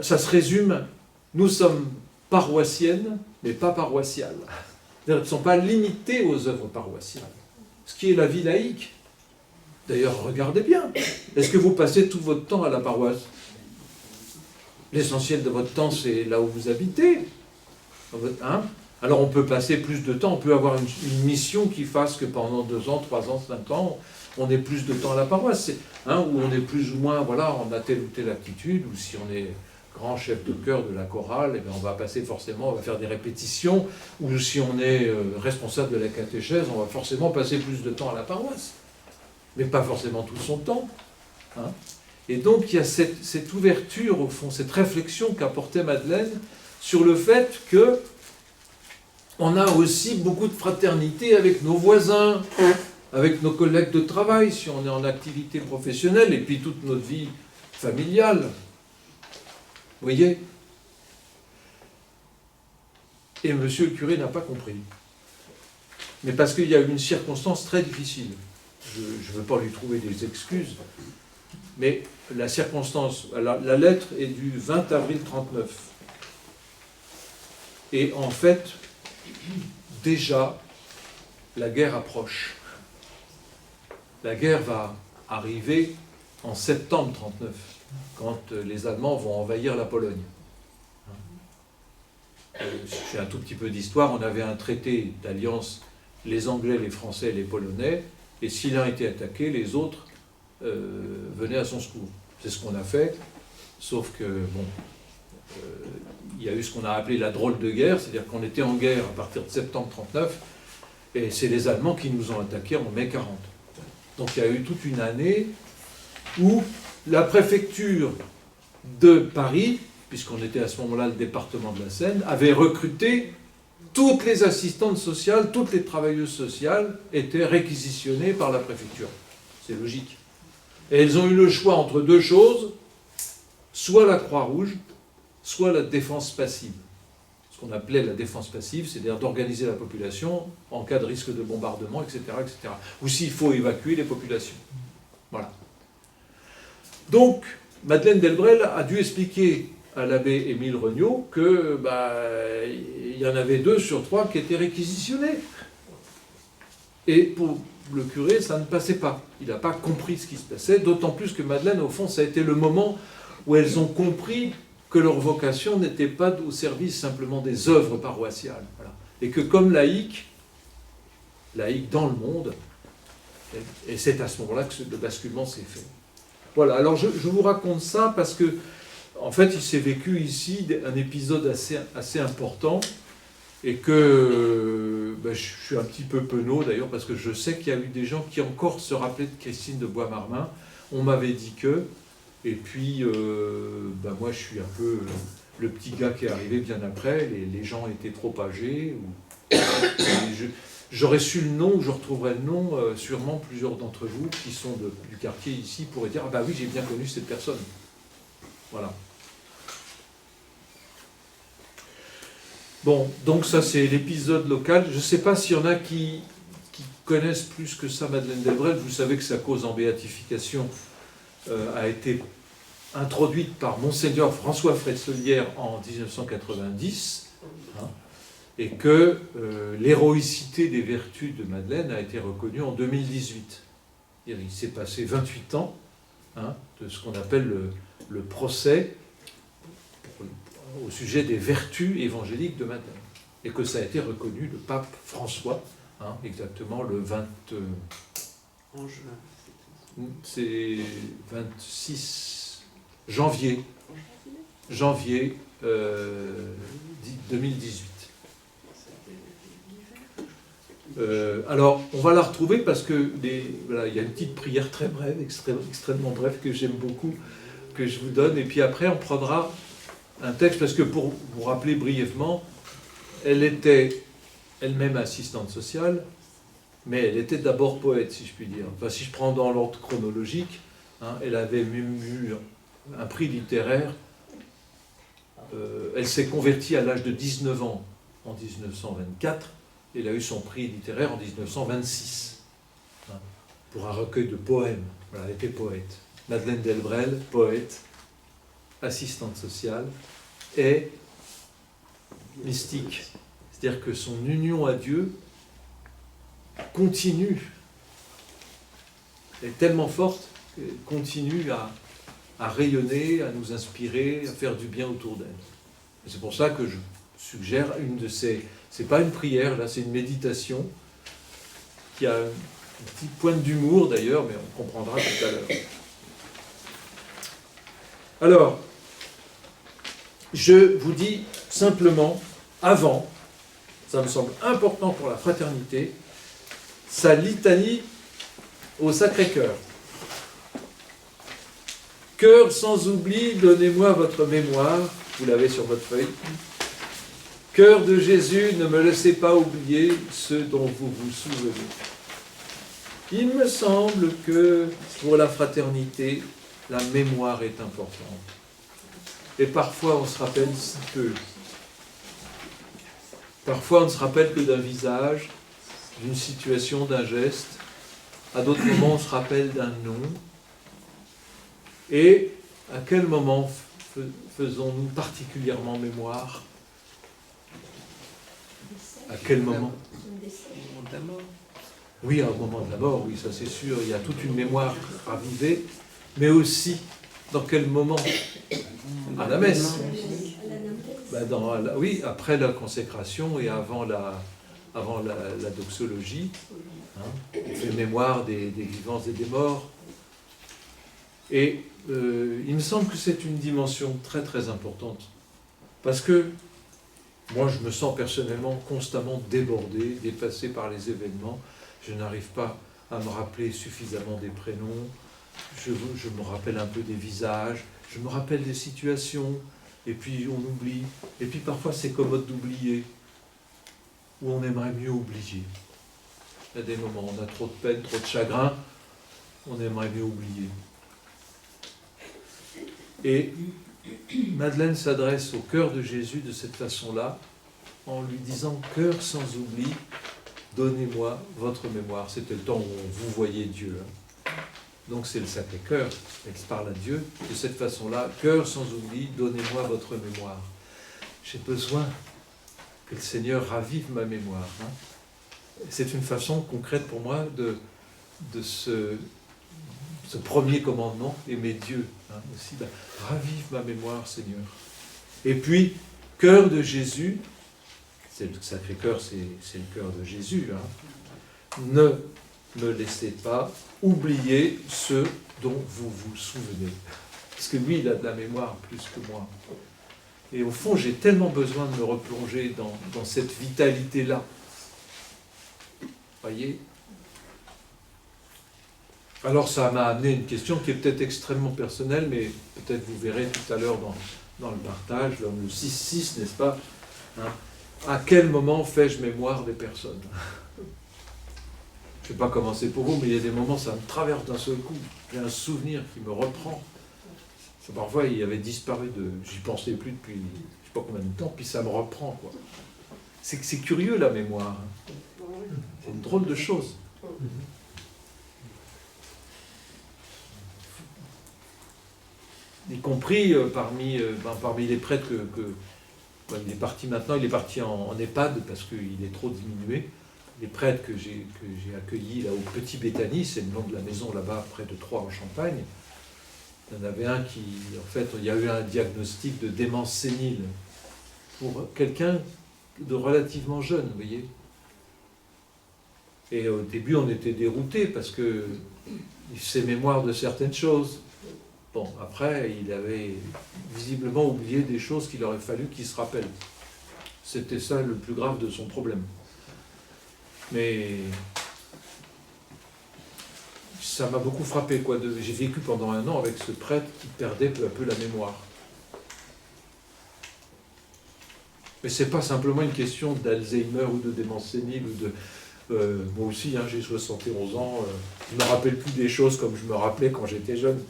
Ça se résume, nous sommes paroissiennes, mais pas paroissiales. Elles ne sont pas limitées aux œuvres paroissiales. Ce qui est la vie laïque. D'ailleurs, regardez bien. Est-ce que vous passez tout votre temps à la paroisse? L'essentiel de votre temps, c'est là où vous habitez. Hein? Alors on peut passer plus de temps, on peut avoir une mission qui fasse que pendant 2 ans, 3 ans, 5 ans, on ait plus de temps à la paroisse. Hein, où on est plus ou moins, voilà, on a telle ou telle aptitude, ou si on est grand chef de chœur de la chorale, eh bien on va passer forcément, on va faire des répétitions, ou si on est responsable de la catéchèse, on va forcément passer plus de temps à la paroisse. Mais pas forcément tout son temps. Hein. Et donc il y a cette ouverture, au fond, cette réflexion qu'apportait Madeleine sur le fait que on a aussi beaucoup de fraternité avec nos voisins, avec nos collègues de travail, si on est en activité professionnelle, et puis toute notre vie familiale. Vous voyez? Et monsieur le curé n'a pas compris. Mais parce qu'il y a eu une circonstance très difficile. Je ne veux pas lui trouver des excuses, mais la circonstance, la lettre est du 20 avril 1939. Et en fait, déjà, la guerre approche. La guerre va arriver en septembre 1939, quand les Allemands vont envahir la Pologne. Je fais un tout petit peu d'histoire, on avait un traité d'alliance, les Anglais, les Français et les Polonais, et si l'un était attaqué, les autres venaient à son secours. C'est ce qu'on a fait, sauf que, bon, il y a eu ce qu'on a appelé la drôle de guerre, c'est-à-dire qu'on était en guerre à partir de septembre 1939, et c'est les Allemands qui nous ont attaqués en mai 1940. Donc il y a eu toute une année où la préfecture de Paris, puisqu'on était à ce moment-là le département de la Seine, avait recruté toutes les assistantes sociales, toutes les travailleuses sociales étaient réquisitionnées par la préfecture. C'est logique. Et elles ont eu le choix entre deux choses, soit la Croix-Rouge, soit la défense passive. Ce qu'on appelait la défense passive, c'est-à-dire d'organiser la population en cas de risque de bombardement, etc., etc. Ou s'il faut évacuer les populations. Voilà. Donc, Madeleine Delbrel a dû expliquer à l'abbé Émile Regnault que il y en avait 2 sur 3 qui étaient réquisitionnés. Et pour le curé, ça ne passait pas. Il n'a pas compris ce qui se passait, d'autant plus que Madeleine, au fond, ça a été le moment où elles ont compris que leur vocation n'était pas au service simplement des œuvres paroissiales. Voilà. Et que comme laïque dans le monde, et c'est à ce moment-là que le basculement s'est fait. Voilà, alors je vous raconte ça parce que, en fait, il s'est vécu ici un épisode assez important et que je suis un petit peu penaud d'ailleurs parce que je sais qu'il y a eu des gens qui encore se rappelaient de Christine de Bois-Marmin. On m'avait dit que, et puis moi je suis un peu le petit gars qui est arrivé bien après, les gens étaient trop âgés. J'aurais su le nom, ou je retrouverai le nom, sûrement plusieurs d'entre vous qui sont du quartier ici pourraient dire « Ah bah oui, j'ai bien connu cette personne ». Voilà. Bon, donc ça c'est l'épisode local. Je ne sais pas s'il y en a qui connaissent plus que ça Madeleine Delbrel. Vous savez que sa cause en béatification a été introduite par Monseigneur François Fretzelière en 1990, et que l'héroïcité des vertus de Madeleine a été reconnue en 2018. Il s'est passé 28 ans de ce qu'on appelle le procès au sujet des vertus évangéliques de Madeleine, et que ça a été reconnu le pape François, exactement le 20... c'est 26 janvier 2018. Alors, on va la retrouver parce que voilà, il y a une petite prière très brève, extrêmement brève, que j'aime beaucoup, que je vous donne, et puis après on prendra un texte, parce que pour vous rappeler brièvement, elle était elle-même assistante sociale, mais elle était d'abord poète, si je puis dire. Enfin, si je prends dans l'ordre chronologique, elle avait même eu un prix littéraire. Elle s'est convertie à l'âge de 19 ans en 1924. Elle a eu son prix littéraire en 1926 pour un recueil de poèmes. Voilà, elle était poète. Madeleine Delbrel, poète, assistante sociale, et mystique. C'est-à-dire que son union à Dieu continue, est tellement forte qu'elle continue à rayonner, à nous inspirer, à faire du bien autour d'elle. Et c'est pour ça que je suggère une de ces... C'est pas une prière, là, c'est une méditation qui a une petite pointe d'humour d'ailleurs, mais on comprendra tout à l'heure. Alors, je vous dis simplement, avant, ça me semble important pour la fraternité, sa litanie au Sacré-Cœur. Cœur sans oubli, donnez-moi votre mémoire, vous l'avez sur votre feuille. Cœur de Jésus, ne me laissez pas oublier ceux dont vous vous souvenez. Il me semble que pour la fraternité, la mémoire est importante. Et parfois on se rappelle si peu. Parfois on ne se rappelle que d'un visage, d'une situation, d'un geste. À d'autres moments on se rappelle d'un nom. Et à quel moment faisons-nous particulièrement mémoire ? À quel moment ? Oui, à un moment de la mort, oui, ça c'est sûr, il y a toute une mémoire ravivée, mais aussi dans quel moment? À la messe. Oui, après la consécration et avant la doxologie, hein, on fait mémoire des vivants et des morts. Et il me semble que c'est une dimension très très importante, parce que moi je me sens personnellement constamment débordé, dépassé par les événements. Je n'arrive pas à me rappeler suffisamment des prénoms, je me rappelle un peu des visages, je me rappelle des situations, et puis on oublie. Et puis parfois c'est commode d'oublier, ou on aimerait mieux oublier. Il y a des moments où on a trop de peine, trop de chagrin, on aimerait mieux oublier. Et Madeleine s'adresse au cœur de Jésus de cette façon-là, en lui disant « Cœur sans oubli, donnez-moi votre mémoire ». C'était le temps où vous voyez Dieu. Donc c'est le Sacré-Cœur, elle parle à Dieu de cette façon-là. « Cœur sans oubli, donnez-moi votre mémoire ». J'ai besoin que le Seigneur ravive ma mémoire. C'est une façon concrète pour moi de ce premier commandement, aimer Dieu. Aussi, ravive ma mémoire, Seigneur. Et puis, cœur de Jésus, c'est le Sacré-Cœur, c'est le cœur de Jésus. Ne me laissez pas oublier ceux dont vous vous souvenez. Parce que lui, il a de la mémoire plus que moi. Et au fond, j'ai tellement besoin de me replonger dans cette vitalité-là. Voyez ? Alors ça m'a amené une question qui est peut-être extrêmement personnelle, mais peut-être vous verrez tout à l'heure dans le partage, le 6-6, n'est-ce pas ? À quel moment fais-je mémoire des personnes ? Je ne sais pas comment c'est pour vous, mais il y a des moments, ça me traverse d'un seul coup. J'ai un souvenir qui me reprend. Parfois, il avait disparu j'y pensais plus depuis je ne sais pas combien de temps, puis ça me reprend, quoi. C'est curieux, la mémoire. C'est une drôle de chose. Y compris parmi les prêtres il est parti maintenant, il est parti en EHPAD parce qu'il est trop diminué. Les prêtres que j'ai accueillis là au Petit Béthanie, c'est le nom de la maison là-bas, près de Troyes en Champagne. Il y en avait un qui, en fait, il y a eu un diagnostic de démence sénile pour quelqu'un de relativement jeune, vous voyez. Et au début, on était déroutés parce que il faisait mémoire de certaines choses. Bon, après, il avait visiblement oublié des choses qu'il aurait fallu qu'il se rappelle. C'était ça le plus grave de son problème. Mais ça m'a beaucoup frappé, quoi. J'ai vécu pendant 1 an avec ce prêtre qui perdait peu à peu la mémoire. Mais c'est pas simplement une question d'Alzheimer ou de démence sénile ou de... moi aussi, j'ai 71 ans, je ne me rappelle plus des choses comme je me rappelais quand j'étais jeune.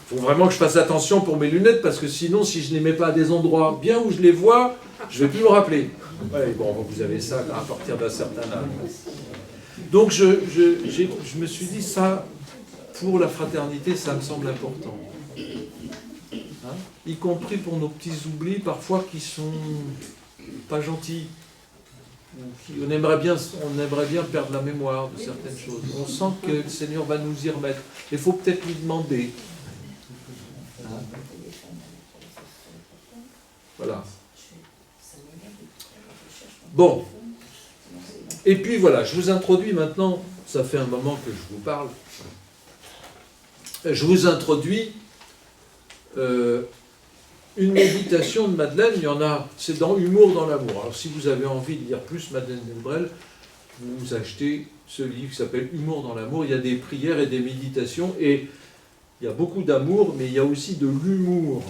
Faut vraiment que je fasse attention pour mes lunettes, parce que sinon, si je ne les mets pas à des endroits bien où je les vois, je ne vais plus me rappeler. Ouais, bon, vous avez ça à partir d'un certain âge. Donc, je me suis dit, ça, pour la fraternité, ça me semble important. Y compris pour nos petits oublis, parfois, qui sont pas gentils. On aimerait bien perdre la mémoire de certaines choses. On sent que le Seigneur va nous y remettre. Il faut peut-être lui demander. Voilà. Bon. Et puis voilà, je vous introduis maintenant, ça fait un moment que je vous parle, je vous introduis une méditation de Madeleine. Il y en a, c'est dans Humour dans l'amour. Alors si vous avez envie de lire plus Madeleine Delbrel, vous achetez ce livre qui s'appelle Humour dans l'amour. Il y a des prières et des méditations, et il y a beaucoup d'amour, mais il y a aussi de l'humour.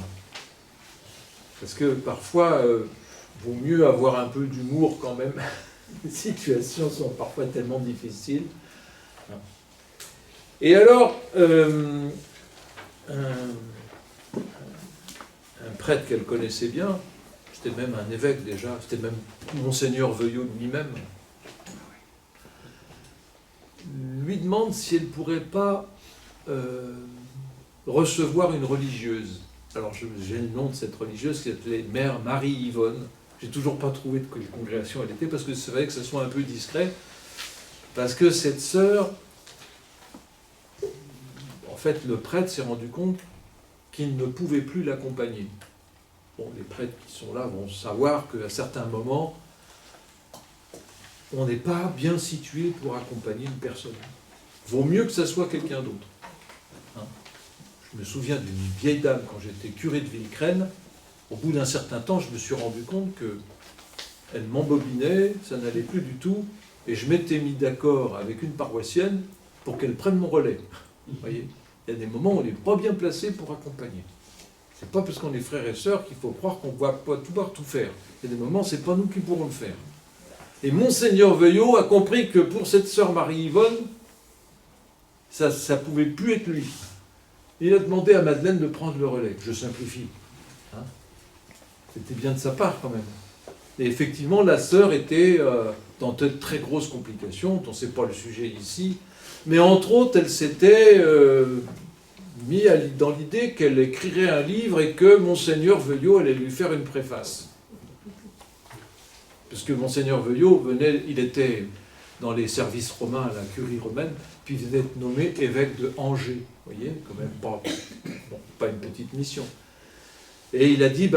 Parce que parfois, vaut mieux avoir un peu d'humour quand même. Les situations sont parfois tellement difficiles. Et alors, un prêtre qu'elle connaissait bien, c'était même un évêque déjà, c'était même Monseigneur Veuillot lui-même, lui demande si elle ne pourrait pas recevoir une religieuse. Alors j'ai le nom de cette religieuse qui s'appelait Mère Marie-Yvonne. J'ai toujours pas trouvé de quelle congrégation elle était, parce que c'est vrai que ça soit un peu discret. Parce que cette sœur, en fait, le prêtre s'est rendu compte qu'il ne pouvait plus l'accompagner. Bon, les prêtres qui sont là vont savoir qu'à certains moments, on n'est pas bien situé pour accompagner une personne. Vaut mieux que ça soit quelqu'un d'autre. Hein. Je me souviens d'une vieille dame, quand j'étais curé de Villecrène, au bout d'un certain temps, je me suis rendu compte qu'elle m'embobinait, ça n'allait plus du tout, et je m'étais mis d'accord avec une paroissienne pour qu'elle prenne mon relais. Vous voyez, il y a des moments où on n'est pas bien placé pour accompagner. C'est pas parce qu'on est frères et sœurs qu'il faut croire qu'on va pas pouvoir tout faire. Il y a des moments, c'est pas nous qui pourrons le faire. Et Monseigneur Veuillot a compris que pour cette sœur Marie-Yvonne, ça ne pouvait plus être lui. Il a demandé à Madeleine de prendre le relais. Je simplifie. Hein, c'était bien de sa part quand même. Et effectivement, la sœur était dans de très grosses complications, dont ce n'est pas le sujet ici. Mais entre autres, elle s'était mis dans l'idée qu'elle écrirait un livre et que Monseigneur Veuillot allait lui faire une préface. Parce que Monseigneur Veuillot venait, il était dans les services romains à la curie romaine, puis il venait d'être nommé évêque de Angers. Vous voyez, quand même pas une petite mission. Et il a dit,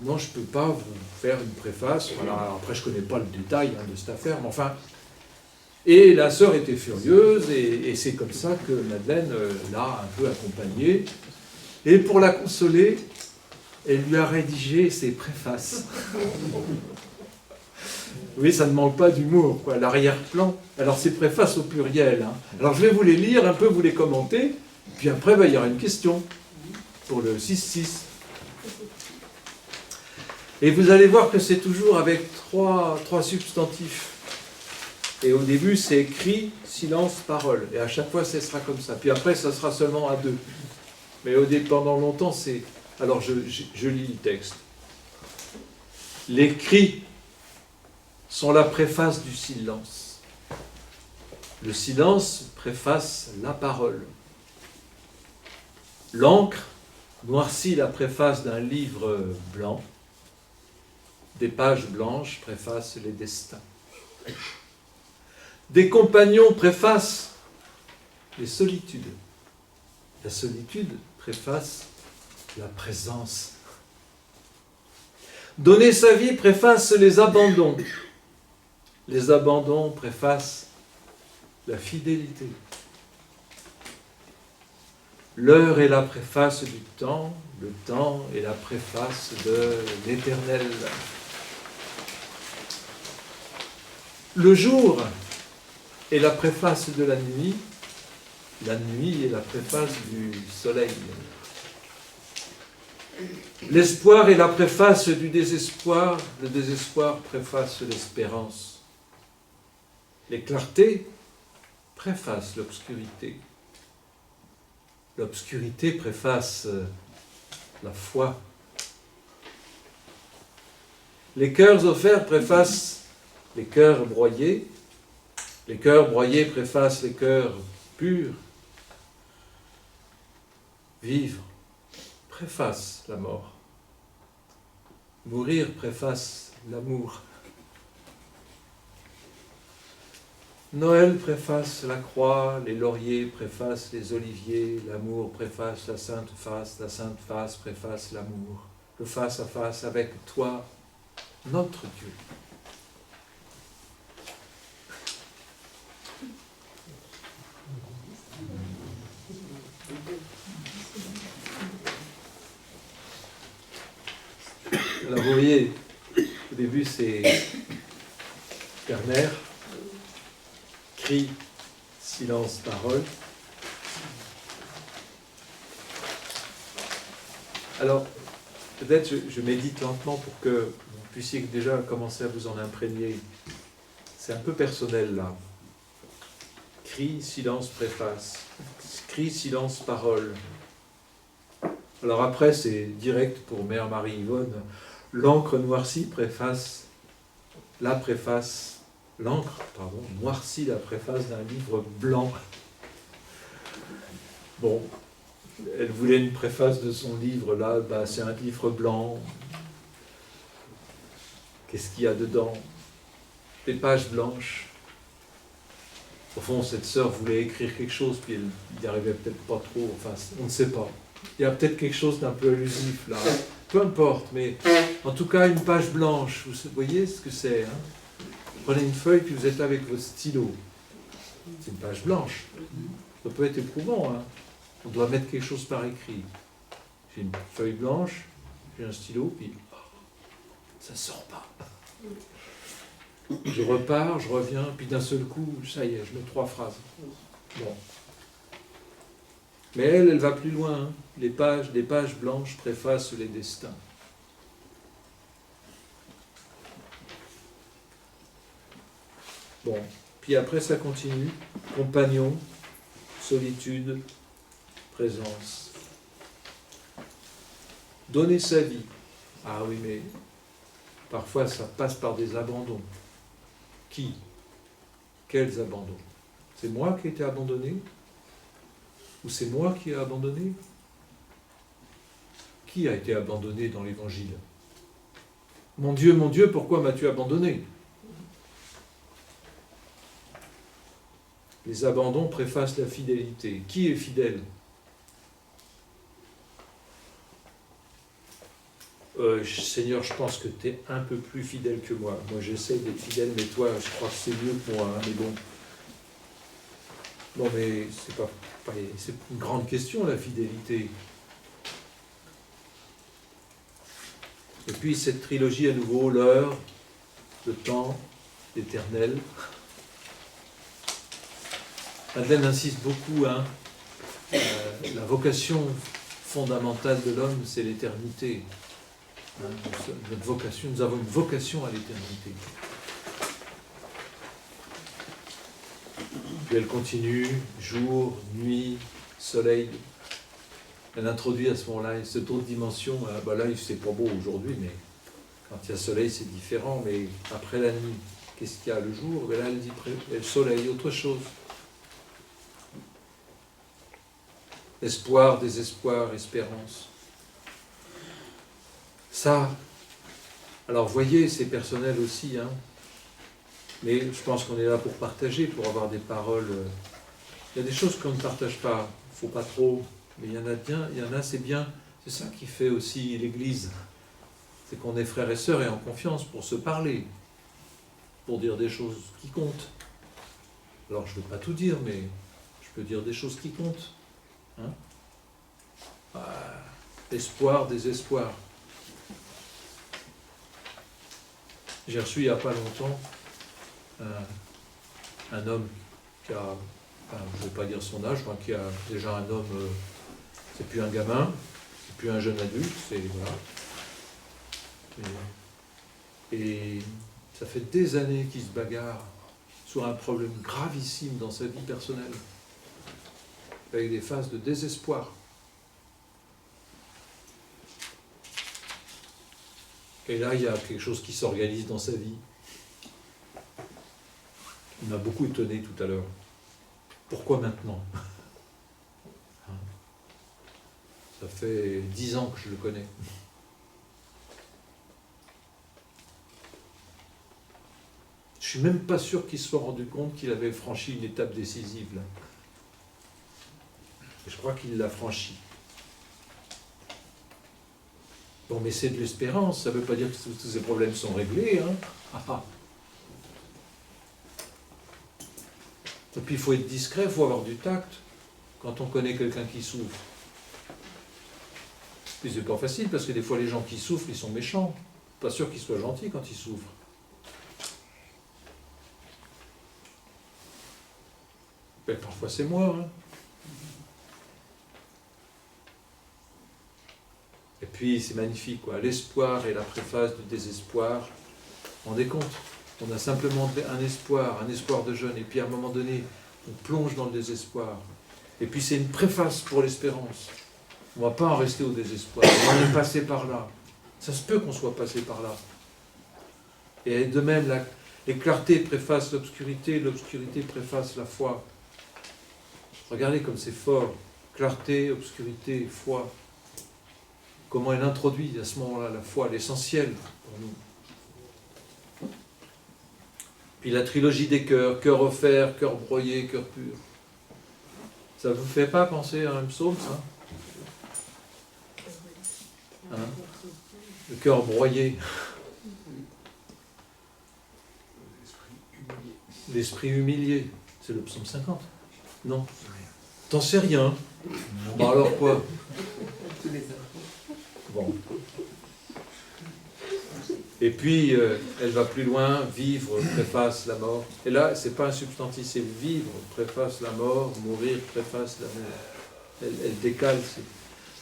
non, je ne peux pas vous faire une préface. Voilà, après, je ne connais pas le détail de cette affaire, mais enfin... Et la sœur était furieuse, et c'est comme ça que Madeleine l'a un peu accompagnée. Et pour la consoler, elle lui a rédigé ses préfaces. Oui, ça ne manque pas d'humour, quoi, l'arrière-plan. Alors, c'est préfaces au pluriel. Hein. Alors, je vais vous les lire, un peu vous les commenter, puis après, il y aura une question pour le 6-6. Et vous allez voir que c'est toujours avec trois substantifs. Et au début, c'est écrit, silence, parole. Et à chaque fois, ce sera comme ça. Puis après, ça sera seulement à deux. Mais pendant longtemps, c'est... Alors, je lis le texte. Les cris sont la préface du silence. Le silence préface la parole. L'encre noircit la préface d'un livre blanc. Des pages blanches préfacent les destins. Des compagnons préfacent les solitudes. La solitude préface la présence. Donner sa vie préface les abandons. Les abandons préfacent la fidélité. L'heure est la préface du temps, le temps est la préface de l'éternel. Le jour est la préface de la nuit est la préface du soleil. L'espoir est la préface du désespoir, le désespoir préface l'espérance. Les clartés préfacent l'obscurité. L'obscurité préface la foi. Les cœurs offerts préfacent les cœurs broyés. Les cœurs broyés préfacent les cœurs purs. Vivre préface la mort. Mourir préface l'amour. Noël préface la croix, les lauriers préfacent les oliviers, l'amour préface la sainte face préface l'amour, le face à face avec toi, notre Dieu. Alors vous voyez, au début c'est ternaire, cri, silence, parole. Alors, peut-être je médite lentement pour que vous puissiez déjà commencer à vous en imprégner. C'est un peu personnel là. Cri, silence, préface. Cri, silence, parole. Alors après, c'est direct pour Mère Marie-Yvonne. L'encre noircie préface, l'encre, noircit la préface d'un livre blanc. Bon, elle voulait une préface de son livre, là, c'est un livre blanc. Qu'est-ce qu'il y a dedans? Des pages blanches. Au fond, cette sœur voulait écrire quelque chose, puis elle n'y arrivait peut-être pas trop, enfin, on ne sait pas. Il y a peut-être quelque chose d'un peu allusif là, peu importe, mais en tout cas, une page blanche, vous voyez ce que c'est, hein? Prenez une feuille, puis vous êtes là avec votre stylo. C'est une page blanche. Ça peut être éprouvant, hein? On doit mettre quelque chose par écrit. J'ai une feuille blanche, j'ai un stylo, puis ça ne sort pas. Je repars, je reviens, puis d'un seul coup, ça y est, je mets 3 phrases. Bon. Mais elle va plus loin. Hein. Les pages blanches préfacent les destins. Bon. Puis après, ça continue. Compagnon, solitude, présence. Donner sa vie. Ah oui, mais parfois, ça passe par des abandons. Qui? Quels abandons? C'est moi qui ai été abandonné? Ou c'est moi qui ai abandonné? Qui a été abandonné dans l'Évangile? Mon Dieu, pourquoi m'as-tu abandonné? Les abandons préfacent la fidélité. Qui est fidèle? Seigneur, je pense que tu es un peu plus fidèle que moi. Moi, j'essaie d'être fidèle, mais toi, je crois que c'est mieux que moi. Hein, mais bon. Non, mais c'est une grande question, la fidélité. Et puis, cette trilogie, à nouveau, l'heure, le temps, l'éternel. Madeleine insiste beaucoup, hein. La vocation fondamentale de l'homme, c'est l'éternité. Hein, notre vocation, nous avons une vocation à l'éternité. Puis elle continue, jour, nuit, soleil. Elle introduit à ce moment-là cette autre dimension. Là, c'est pas beau aujourd'hui, mais quand il y a soleil, c'est différent. Mais après la nuit, qu'est-ce qu'il y a le jour? Là, elle dit le soleil, autre chose. Espoir, désespoir, espérance. Ça, alors voyez, c'est personnel aussi, hein. Mais je pense qu'on est là pour partager, pour avoir des paroles. Il y a des choses qu'on ne partage pas, il ne faut pas trop, mais il y en a bien, il y en a, c'est bien. C'est ça qui fait aussi l'Église. C'est qu'on est frères et sœurs et en confiance pour se parler, pour dire des choses qui comptent. Alors je ne veux pas tout dire, mais je peux dire des choses qui comptent. Hein? Espoir, désespoir. J'ai reçu il n'y a pas longtemps un homme qui a, je ne vais pas dire son âge, qui a déjà un homme, c'est plus un gamin, c'est plus un jeune adulte, c'est voilà. Et ça fait des années qu'il se bagarre sur un problème gravissime dans sa vie personnelle, avec des phases de désespoir. Et là, il y a quelque chose qui s'organise dans sa vie. Il m'a beaucoup étonné tout à l'heure. Pourquoi maintenant? Ça fait 10 ans que je le connais. Je suis même pas sûr qu'il se soit rendu compte qu'il avait franchi une étape décisive là. Et je crois qu'il l'a franchi. Bon, mais c'est de l'espérance, ça ne veut pas dire que tous ces problèmes sont réglés. Hein. Et puis il faut être discret, il faut avoir du tact quand on connaît quelqu'un qui souffre. Puis c'est pas facile parce que des fois les gens qui souffrent, ils sont méchants. Pas sûr qu'ils soient gentils quand ils souffrent. Mais parfois c'est moi. Hein. Et puis c'est magnifique, quoi. L'espoir et la préface du désespoir. Vous vous rendez compte? On a simplement un espoir de jeune, et puis à un moment donné, on plonge dans le désespoir. Et puis c'est une préface pour l'espérance. On ne va pas en rester au désespoir. On est passé par là. Ça se peut qu'on soit passé par là. Et de même, les clartés préfacent l'obscurité, l'obscurité préface la foi. Regardez comme c'est fort. Clarté, obscurité, foi. Comment elle introduit à ce moment-là la foi, l'essentiel pour nous. Puis la trilogie des cœurs, cœur offert, cœur broyé, cœur pur. Ça ne vous fait pas penser à un psaume, ça? Hein? Le cœur broyé. L'esprit humilié. C'est le psaume 50. Non. T'en sais rien. Bon, alors quoi? Bon. Et puis, elle va plus loin, vivre préface la mort. Et là, c'est pas un substantif, c'est vivre préface la mort, mourir préface la mort. Elle décale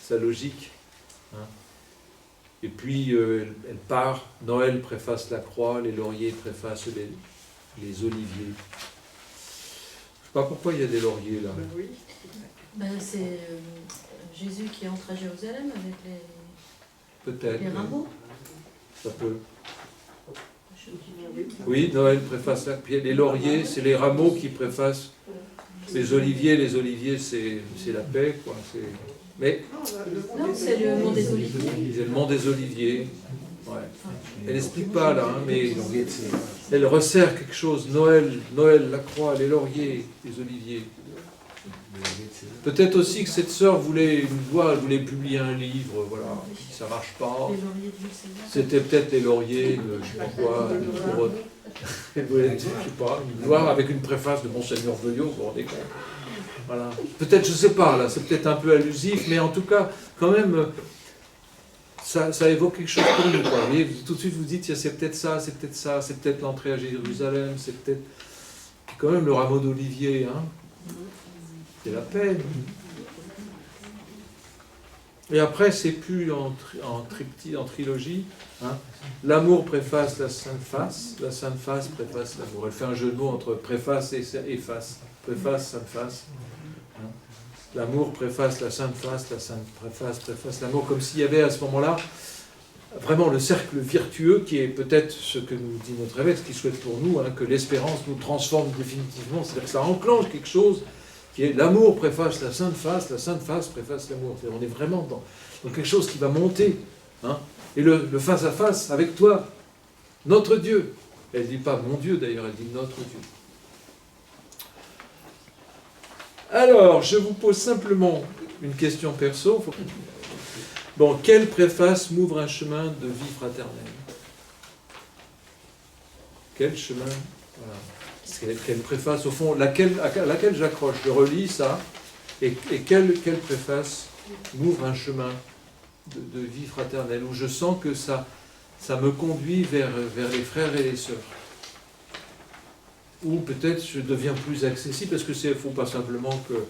sa logique. Hein. Et puis, elle part, Noël préface la croix, les lauriers préfacent les oliviers. Je sais pas pourquoi il y a des lauriers là. C'est Jésus qui entre à Jérusalem avec Peut-être. les rameaux. Ça peut. Oui, Noël préface la... Puis les lauriers, c'est les rameaux qui préfacent les oliviers, c'est la paix, quoi. Mais... Non, c'est le mont des Oliviers. C'est le mont des Oliviers. Ouais. Elle n'explique pas là, hein, mais elle resserre quelque chose. Noël, la croix, les lauriers, les oliviers. Peut-être aussi que cette sœur voulait publier un livre, voilà, ça marche pas. C'était peut-être les lauriers, je sais pas quoi, elle voulait, je sais pas, une gloire avec une préface de Monseigneur Veuillot, vous vous rendez compte. Voilà. Peut-être, je sais pas, là, c'est peut-être un peu allusif, mais en tout cas, quand même, ça évoque quelque chose pour nous, quoi. Vous voyez, tout de suite vous dites, c'est peut-être ça, c'est peut-être l'entrée à Jérusalem, c'est peut-être... Puis quand même le rameau d'olivier, hein. C'est la peine. Et après, c'est plus en trilogie. Hein. L'amour préface la sainte face préface l'amour. Elle fait un jeu de mots entre préface et face. Préface, sainte face. Hein. L'amour préface la sainte préface l'amour, comme s'il y avait à ce moment-là vraiment le cercle vertueux qui est peut-être ce que nous dit notre évêque, ce qu'il souhaite pour nous, hein, que l'espérance nous transforme définitivement, c'est-à-dire que ça enclenche quelque chose qui est l'amour préface la sainte face préface l'amour. On est vraiment dans quelque chose qui va monter. Hein, et le face à face avec toi, notre Dieu. Elle ne dit pas mon Dieu d'ailleurs, elle dit notre Dieu. Alors, je vous pose simplement une question perso. Bon, quelle préface m'ouvre un chemin de vie fraternelle? Quel chemin? Voilà. Quelle préface, au fond, à laquelle j'accroche? Je relis ça, et quelle préface m'ouvre un chemin de vie fraternelle, où je sens que ça me conduit vers les frères et les sœurs. Ou peut-être je deviens plus accessible, parce que c'est faut pas simplement que...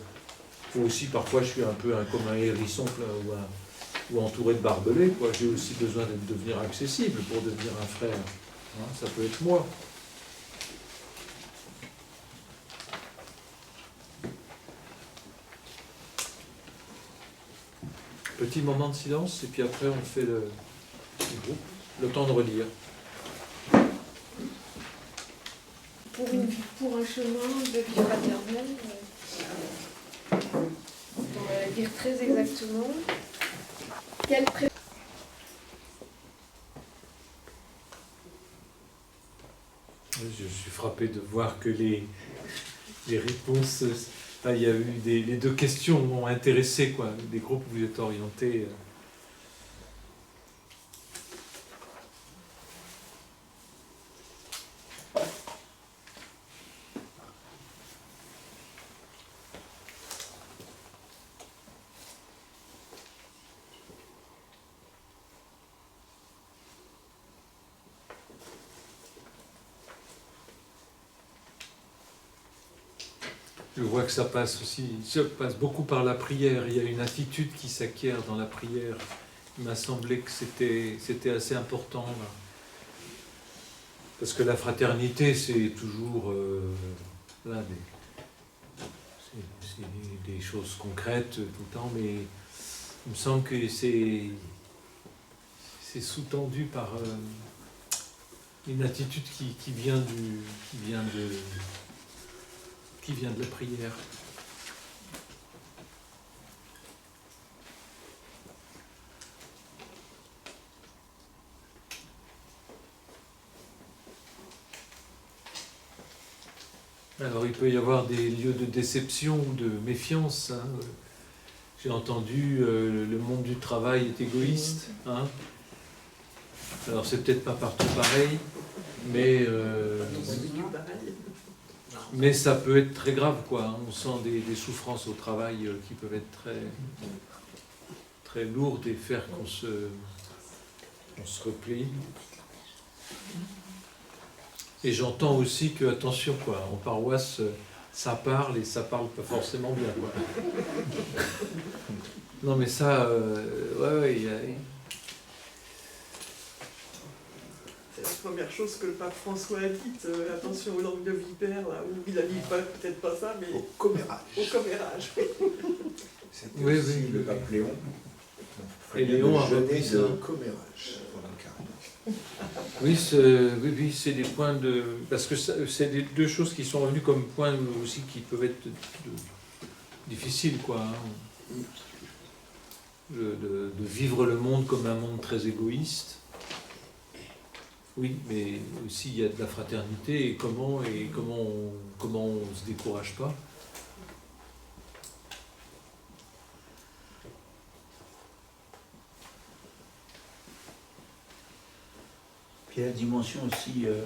faut aussi, parfois, je suis un peu comme un hérisson ou entouré de barbelés, quoi. J'ai aussi besoin de devenir accessible pour devenir un frère. Hein, ça peut être moi. Petit moment de silence, et puis après on fait le groupe, le temps de relire. Pour un chemin de vie fraternelle, on va dire très exactement, Je suis frappé de voir que les réponses... Enfin, il y a eu les deux questions m'ont intéressé, quoi. Les groupes où vous êtes orientés. Je vois que ça passe beaucoup par la prière. Il y a une attitude qui s'acquiert dans la prière. Il m'a semblé que c'était assez important, là. Parce que la fraternité, c'est toujours des choses concrètes tout le temps, mais il me semble que c'est sous-tendu par une attitude qui vient de la prière. il peut y avoir des lieux de déception ou de méfiance. Hein. J'ai entendu le monde du travail est égoïste. Hein. Alors c'est peut-être pas partout pareil, mais ça peut être très grave, quoi. Hein. On sent des souffrances au travail qui peuvent être très, très lourdes et faire qu'on se replie. Et j'entends aussi que, attention, quoi, en paroisse, ça parle et ça parle pas forcément bien, quoi. Non mais ça, ouais, C'est la première chose que le pape François a dite, attention aux langues de vipère, là, où il a dit peut-être pas ça, mais Au commérage. au commérage. C'était Oui, aussi oui. le pape Léon. Et Léon a jeûner repris ça. de commérage pendant le carême. oui, c'est des points de... Parce que c'est des deux choses qui sont revenues comme points aussi qui peuvent être difficiles, quoi. Hein. De vivre le monde comme un monde très égoïste. Oui, mais aussi il y a de la fraternité et comment on se décourage pas. Puis il y a la dimension aussi, que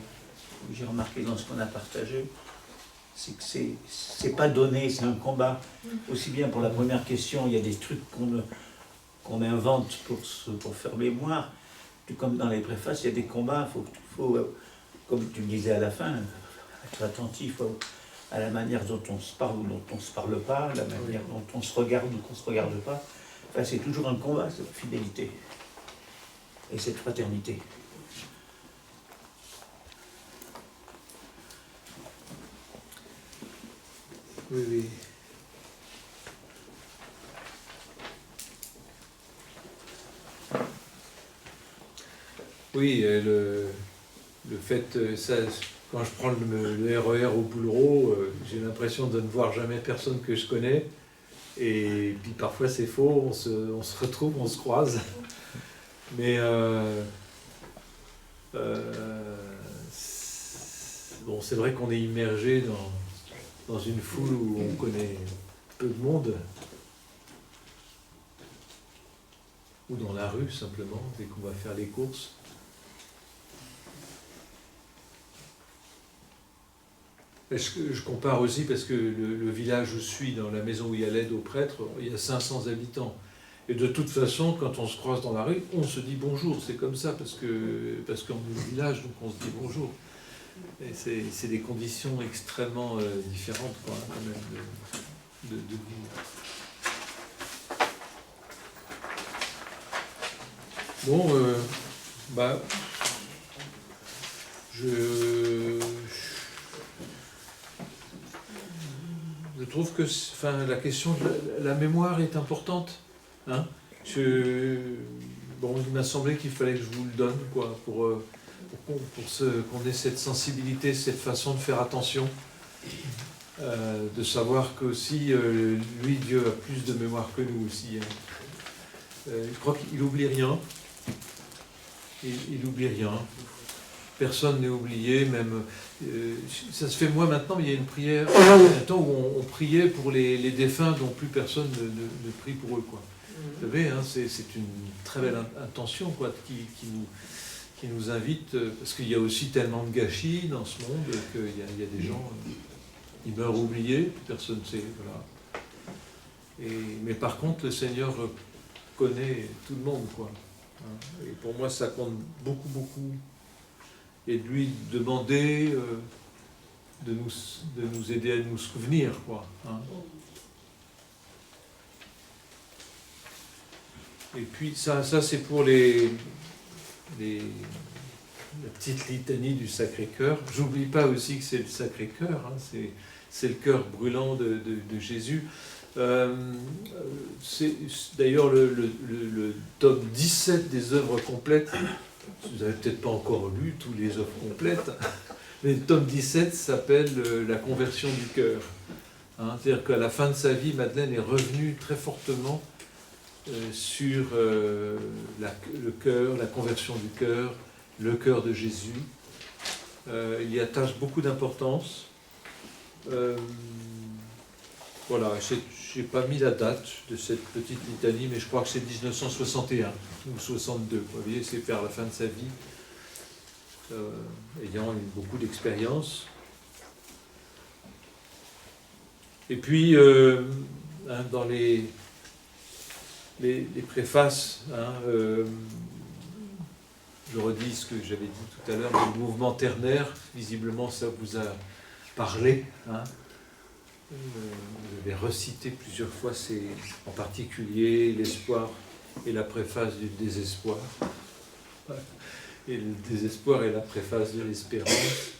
j'ai remarqué dans ce qu'on a partagé, c'est que c'est pas donné, c'est un combat. Aussi bien pour la première question, il y a des trucs qu'on invente pour faire mémoire, tout comme dans les préfaces, il y a des combats, faut comme tu le disais à la fin, être attentif à la manière dont on se parle ou dont on ne se parle pas, la manière dont on se regarde ou qu'on ne se regarde pas. Enfin, c'est toujours un combat, cette fidélité et cette fraternité. Oui, oui. Oui, le fait, ça, quand je prends le RER au Bouleraut, j'ai l'impression de ne voir jamais personne que je connais. Et puis parfois c'est faux, on se retrouve, on se croise. Mais bon, c'est vrai qu'on est immergé dans une foule où on connaît peu de monde. Ou dans la rue simplement, dès qu'on va faire les courses. Je compare aussi parce que le village où je suis, dans la maison où il y a l'aide aux prêtres, il y a 500 habitants. Et de toute façon, quand on se croise dans la rue, on se dit bonjour. C'est comme ça parce qu'on est au village, donc on se dit bonjour. Et c'est des conditions extrêmement différentes, quoi, quand même, de vie. Bon, je trouve que la question de la mémoire est importante. Hein. Bon, il m'a semblé qu'il fallait que je vous le donne, quoi, pour qu'on ait cette sensibilité, cette façon de faire attention, de savoir qu'aussi, lui, Dieu, a plus de mémoire que nous aussi. Hein. Je crois qu'il n'oublie rien. Il n'oublie rien. Personne n'est oublié, même... ça se fait moins maintenant, mais il y a une prière, un temps où on priait pour les défunts dont plus personne ne prie pour eux, quoi. Vous savez, hein, c'est une très belle intention, quoi, qui nous invite, parce qu'il y a aussi tellement de gâchis dans ce monde qu'il y a des gens, ils meurent oubliés, personne ne sait, voilà. Mais par contre, le Seigneur connaît tout le monde, quoi. Hein, et pour moi, ça compte beaucoup, beaucoup. Et de lui demander de nous aider à nous souvenir, quoi. Hein. Et puis ça c'est pour la petite litanie du Sacré-Cœur. J'oublie pas aussi que c'est le Sacré-Cœur, hein, c'est le cœur brûlant de Jésus. C'est d'ailleurs le tome 17 des œuvres complètes. Vous n'avez peut-être pas encore lu tous les œuvres complètes, mais le tome 17 s'appelle La conversion du cœur. Hein, c'est-à-dire qu'à la fin de sa vie, Madeleine est revenue très fortement sur le cœur, la conversion du cœur, le cœur de Jésus. Il y attache beaucoup d'importance. Voilà, j'ai pas mis la date de cette petite litanie, mais je crois que c'est 1961 ou 62. Vous voyez, c'est vers la fin de sa vie, ayant eu beaucoup d'expérience. Et puis, dans les préfaces, je redis ce que j'avais dit tout à l'heure, le mouvement ternaire, visiblement ça vous a parlé. Vous avez recité plusieurs fois, en particulier l'espoir et la préface du désespoir. Et le désespoir et la préface de l'espérance.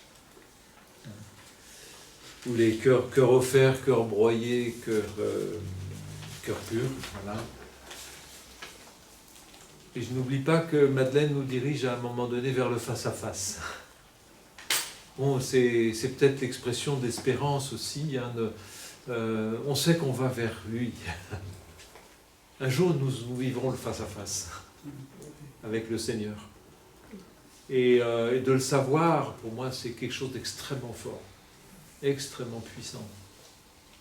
Ou les cœurs offerts, cœurs broyés, cœurs purs. Voilà. Et je n'oublie pas que Madeleine nous dirige à un moment donné vers le face-à-face. Bon, c'est peut-être l'expression d'espérance aussi. On sait qu'on va vers lui. Un jour, nous vivrons le face-à-face avec le Seigneur. Et de le savoir, pour moi, c'est quelque chose d'extrêmement fort, extrêmement puissant.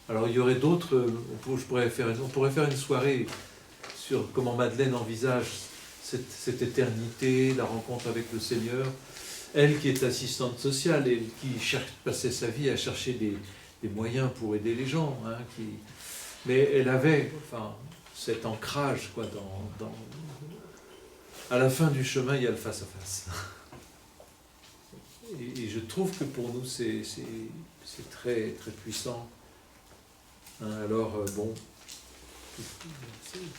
Alors, il y aurait d'autres... on pourrait faire une soirée sur comment Madeleine envisage cette éternité, la rencontre avec le Seigneur. Elle qui est assistante sociale et qui passait sa vie à chercher des moyens pour aider les gens. Mais elle avait cet ancrage. À la fin du chemin, il y a le face-à-face. Et je trouve que pour nous, c'est très, très puissant. Alors,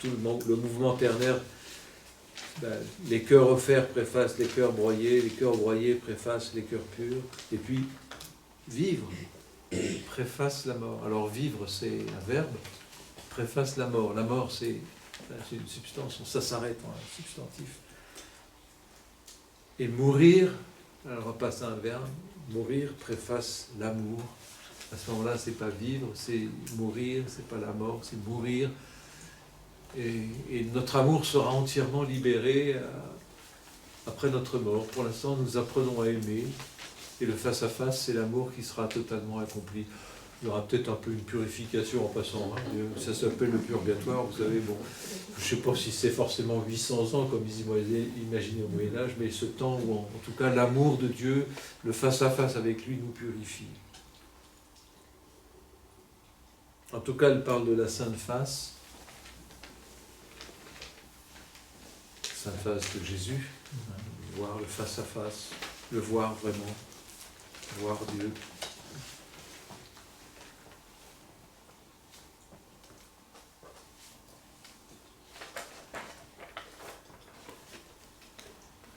tout le mouvement ternaire, les cœurs offerts préfacent les cœurs broyés, les cœurs broyés préfacent les cœurs purs, et puis vivre préface la mort. Alors vivre, c'est un verbe, préface la mort. La mort, c'est une substance, ça s'arrête en un substantif. Et mourir, alors on passe à un verbe, mourir préface l'amour. À ce moment-là, c'est pas vivre, c'est mourir, c'est pas la mort, c'est mourir. Et notre amour sera entièrement libéré après notre mort. Pour l'instant, nous apprenons à aimer. Et le face-à-face, c'est l'amour qui sera totalement accompli. Il y aura peut-être un peu une purification en passant. Ça s'appelle le purgatoire, vous savez. Bon, je ne sais pas si c'est forcément 800 ans, comme ils imaginaient au Moyen-Âge, mais ce temps où, en tout cas, l'amour de Dieu, le face-à-face avec lui, nous purifie. En tout cas, elle parle de la Sainte Face. Sainte Face de Jésus, voir le face-à-face, le voir vraiment, voir Dieu.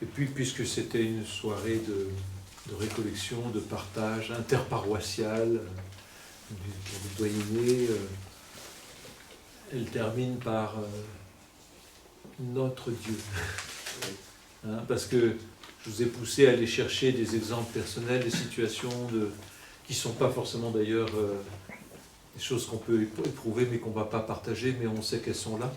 Et puis, puisque c'était une soirée de récollection, de partage interparoissial, du doyenné, elle termine par notre Dieu. Parce que je vous ai poussé à aller chercher des exemples personnels, des situations qui ne sont pas forcément d'ailleurs des choses qu'on peut éprouver mais qu'on ne va pas partager, mais on sait qu'elles sont là.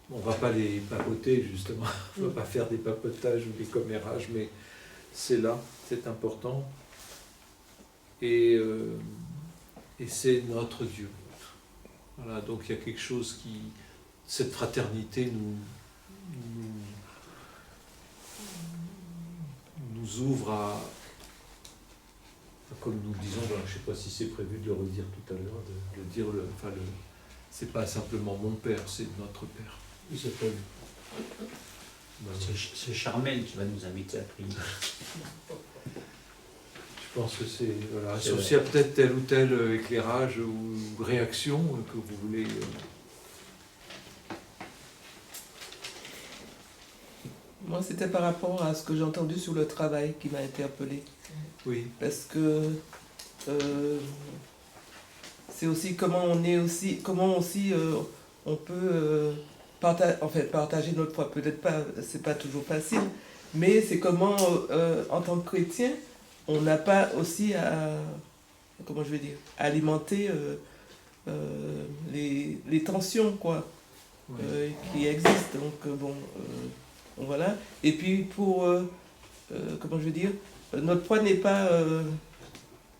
On ne va pas les papoter justement, on ne va pas faire des papotages ou des commérages, mais c'est là, c'est important. Et c'est notre Dieu. Voilà, donc il y a quelque chose qui... Cette fraternité nous ouvre à, comme nous le disons, je ne sais pas si c'est prévu de le redire tout à l'heure, de dire c'est pas simplement mon Père, c'est notre Père. Il s'appelle. C'est Charmel qui va nous inviter à prier. Je pense que c'est... Voilà. Sauf s'il y a peut-être tel ou tel éclairage ou réaction que vous voulez... Moi, c'était par rapport à ce que j'ai entendu sur le travail qui m'a interpellée. Oui. Parce que c'est aussi comment on peut partager notre foi. Peut-être pas, c'est pas toujours facile, mais c'est comment, en tant que chrétien, on n'a pas aussi à alimenter les tensions, quoi, oui. Qui existent. Donc, voilà. Et puis, notre foi n'est pas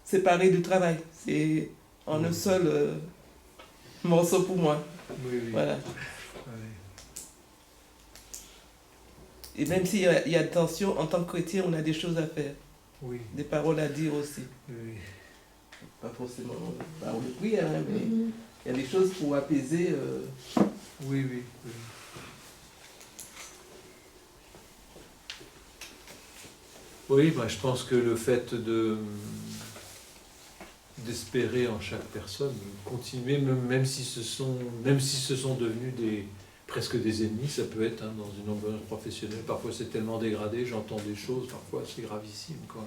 séparé du travail. C'est en un seul morceau pour moi. Oui, oui. Voilà. Ouais. Et même s'il y a tension, en tant que chrétien, on a des choses à faire, Oui, des paroles à dire aussi. oui. Pas forcément par le prière, hein, mais Mhm. il y a des choses pour apaiser. Oui, oui, oui. Oui, moi, je pense que le fait d'espérer en chaque personne, continuer, même si ce sont devenus presque des ennemis, ça peut être, hein, dans une ambiance professionnelle. Parfois c'est tellement dégradé, j'entends des choses, parfois c'est gravissime, quoi.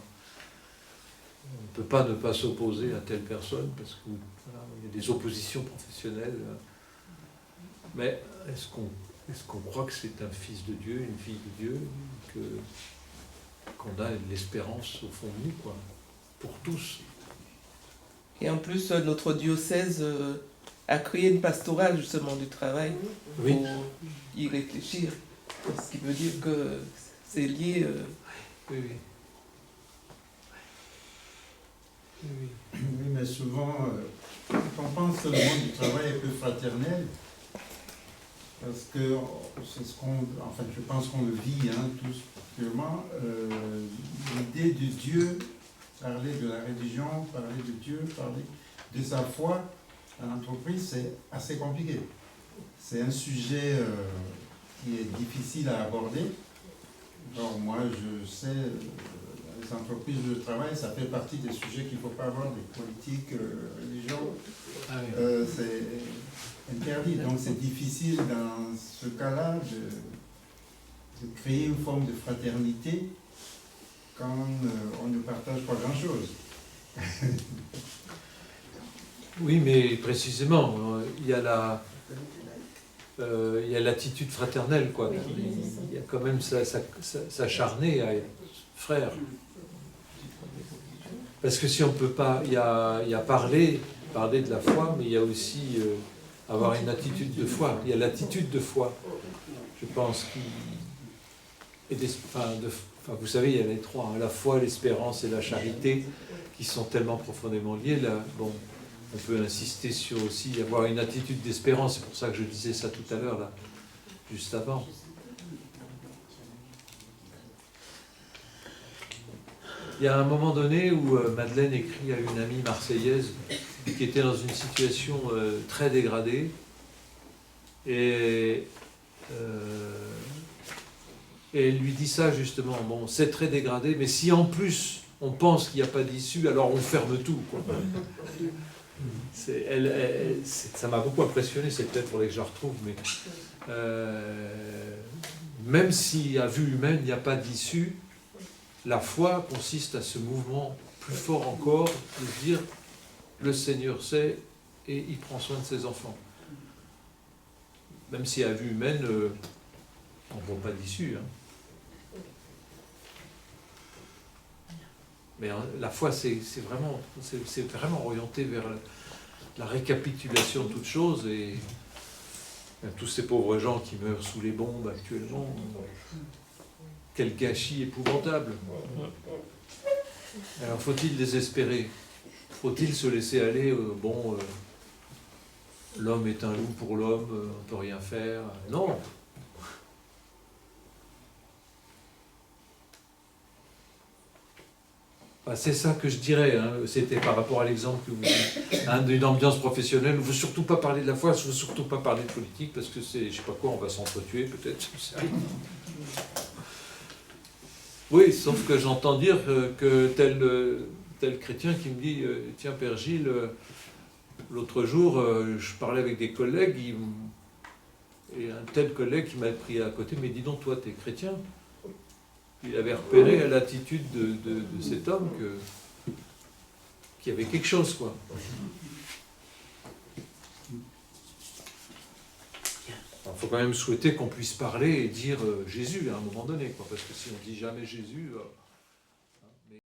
On ne peut pas ne pas s'opposer à telle personne parce que voilà, il y a des oppositions professionnelles. Mais est-ce qu'on croit que c'est un fils de Dieu, une fille de Dieu, qu'on a l'espérance au fond de nous, quoi, pour tous? Et en plus, notre diocèse a créé une pastorale justement du travail Oui. pour y réfléchir. Ce qui veut dire que c'est lié. Oui, oui. Oui. Oui, mais souvent, quand on pense que le monde du travail est peu fraternel, parce que c'est ce qu'on, enfin, je pense qu'on le vit, hein, tous particulièrement, l'idée de Dieu, parler de la religion, parler de Dieu, parler de sa foi dans l'entreprise, c'est assez compliqué. C'est un sujet qui est difficile à aborder. Alors moi, je sais, les entreprises de travail, ça fait partie des sujets qu'il ne faut pas aborder. Politique, religion, Ah oui. c'est interdit. Donc c'est difficile dans ce cas-là de créer une forme de fraternité quand on ne partage pas grand-chose. Oui, mais précisément, il y a l'attitude fraternelle, quoi. Il y a quand même s'acharner à être frère. Parce que si on ne peut pas, il y a parler de la foi, mais il y a aussi avoir une attitude de foi. Il y a l'attitude de foi, je pense, vous savez, il y a les trois, hein, la foi, l'espérance et la charité, qui sont tellement profondément liées. Là, bon, on peut insister sur aussi avoir une attitude d'espérance. C'est pour ça que je disais ça tout à l'heure, là, juste avant. Il y a un moment donné où Madeleine écrit à une amie marseillaise qui était dans une situation très dégradée et elle lui dit ça justement, bon, c'est très dégradé, mais si en plus on pense qu'il n'y a pas d'issue, alors on ferme tout, quoi. Ça m'a beaucoup impressionné, c'est peut-être pour que je la retrouve, mais même si à vue humaine il n'y a pas d'issue, la foi consiste à ce mouvement plus fort encore de se dire le Seigneur sait et il prend soin de ses enfants. Même si à vue humaine, on ne voit pas d'issue. Hein. Mais la foi, c'est vraiment orienté vers la récapitulation de toutes choses et tous ces pauvres gens qui meurent sous les bombes actuellement. Quel gâchis épouvantable. Alors faut-il désespérer? Faut-il se laisser aller? L'homme est un loup pour l'homme, on ne peut rien faire. Non. C'est ça que je dirais, hein. C'était par rapport à l'exemple que vous dites, hein, d'une ambiance professionnelle. Il ne faut surtout pas parler de la foi, il ne faut surtout pas parler de politique, parce que c'est, je ne sais pas quoi, on va s'entretuer peut-être. Oui, sauf que j'entends dire que tel chrétien qui me dit « Tiens, Père Gilles, l'autre jour, je parlais avec des collègues, et un tel collègue qui m'a pris à côté, mais dis donc, toi, t'es chrétien ?» Il avait repéré à l'attitude de cet homme qu'il y avait quelque chose, quoi. Il faut quand même souhaiter qu'on puisse parler et dire Jésus à un moment donné, quoi, parce que si on ne dit jamais Jésus...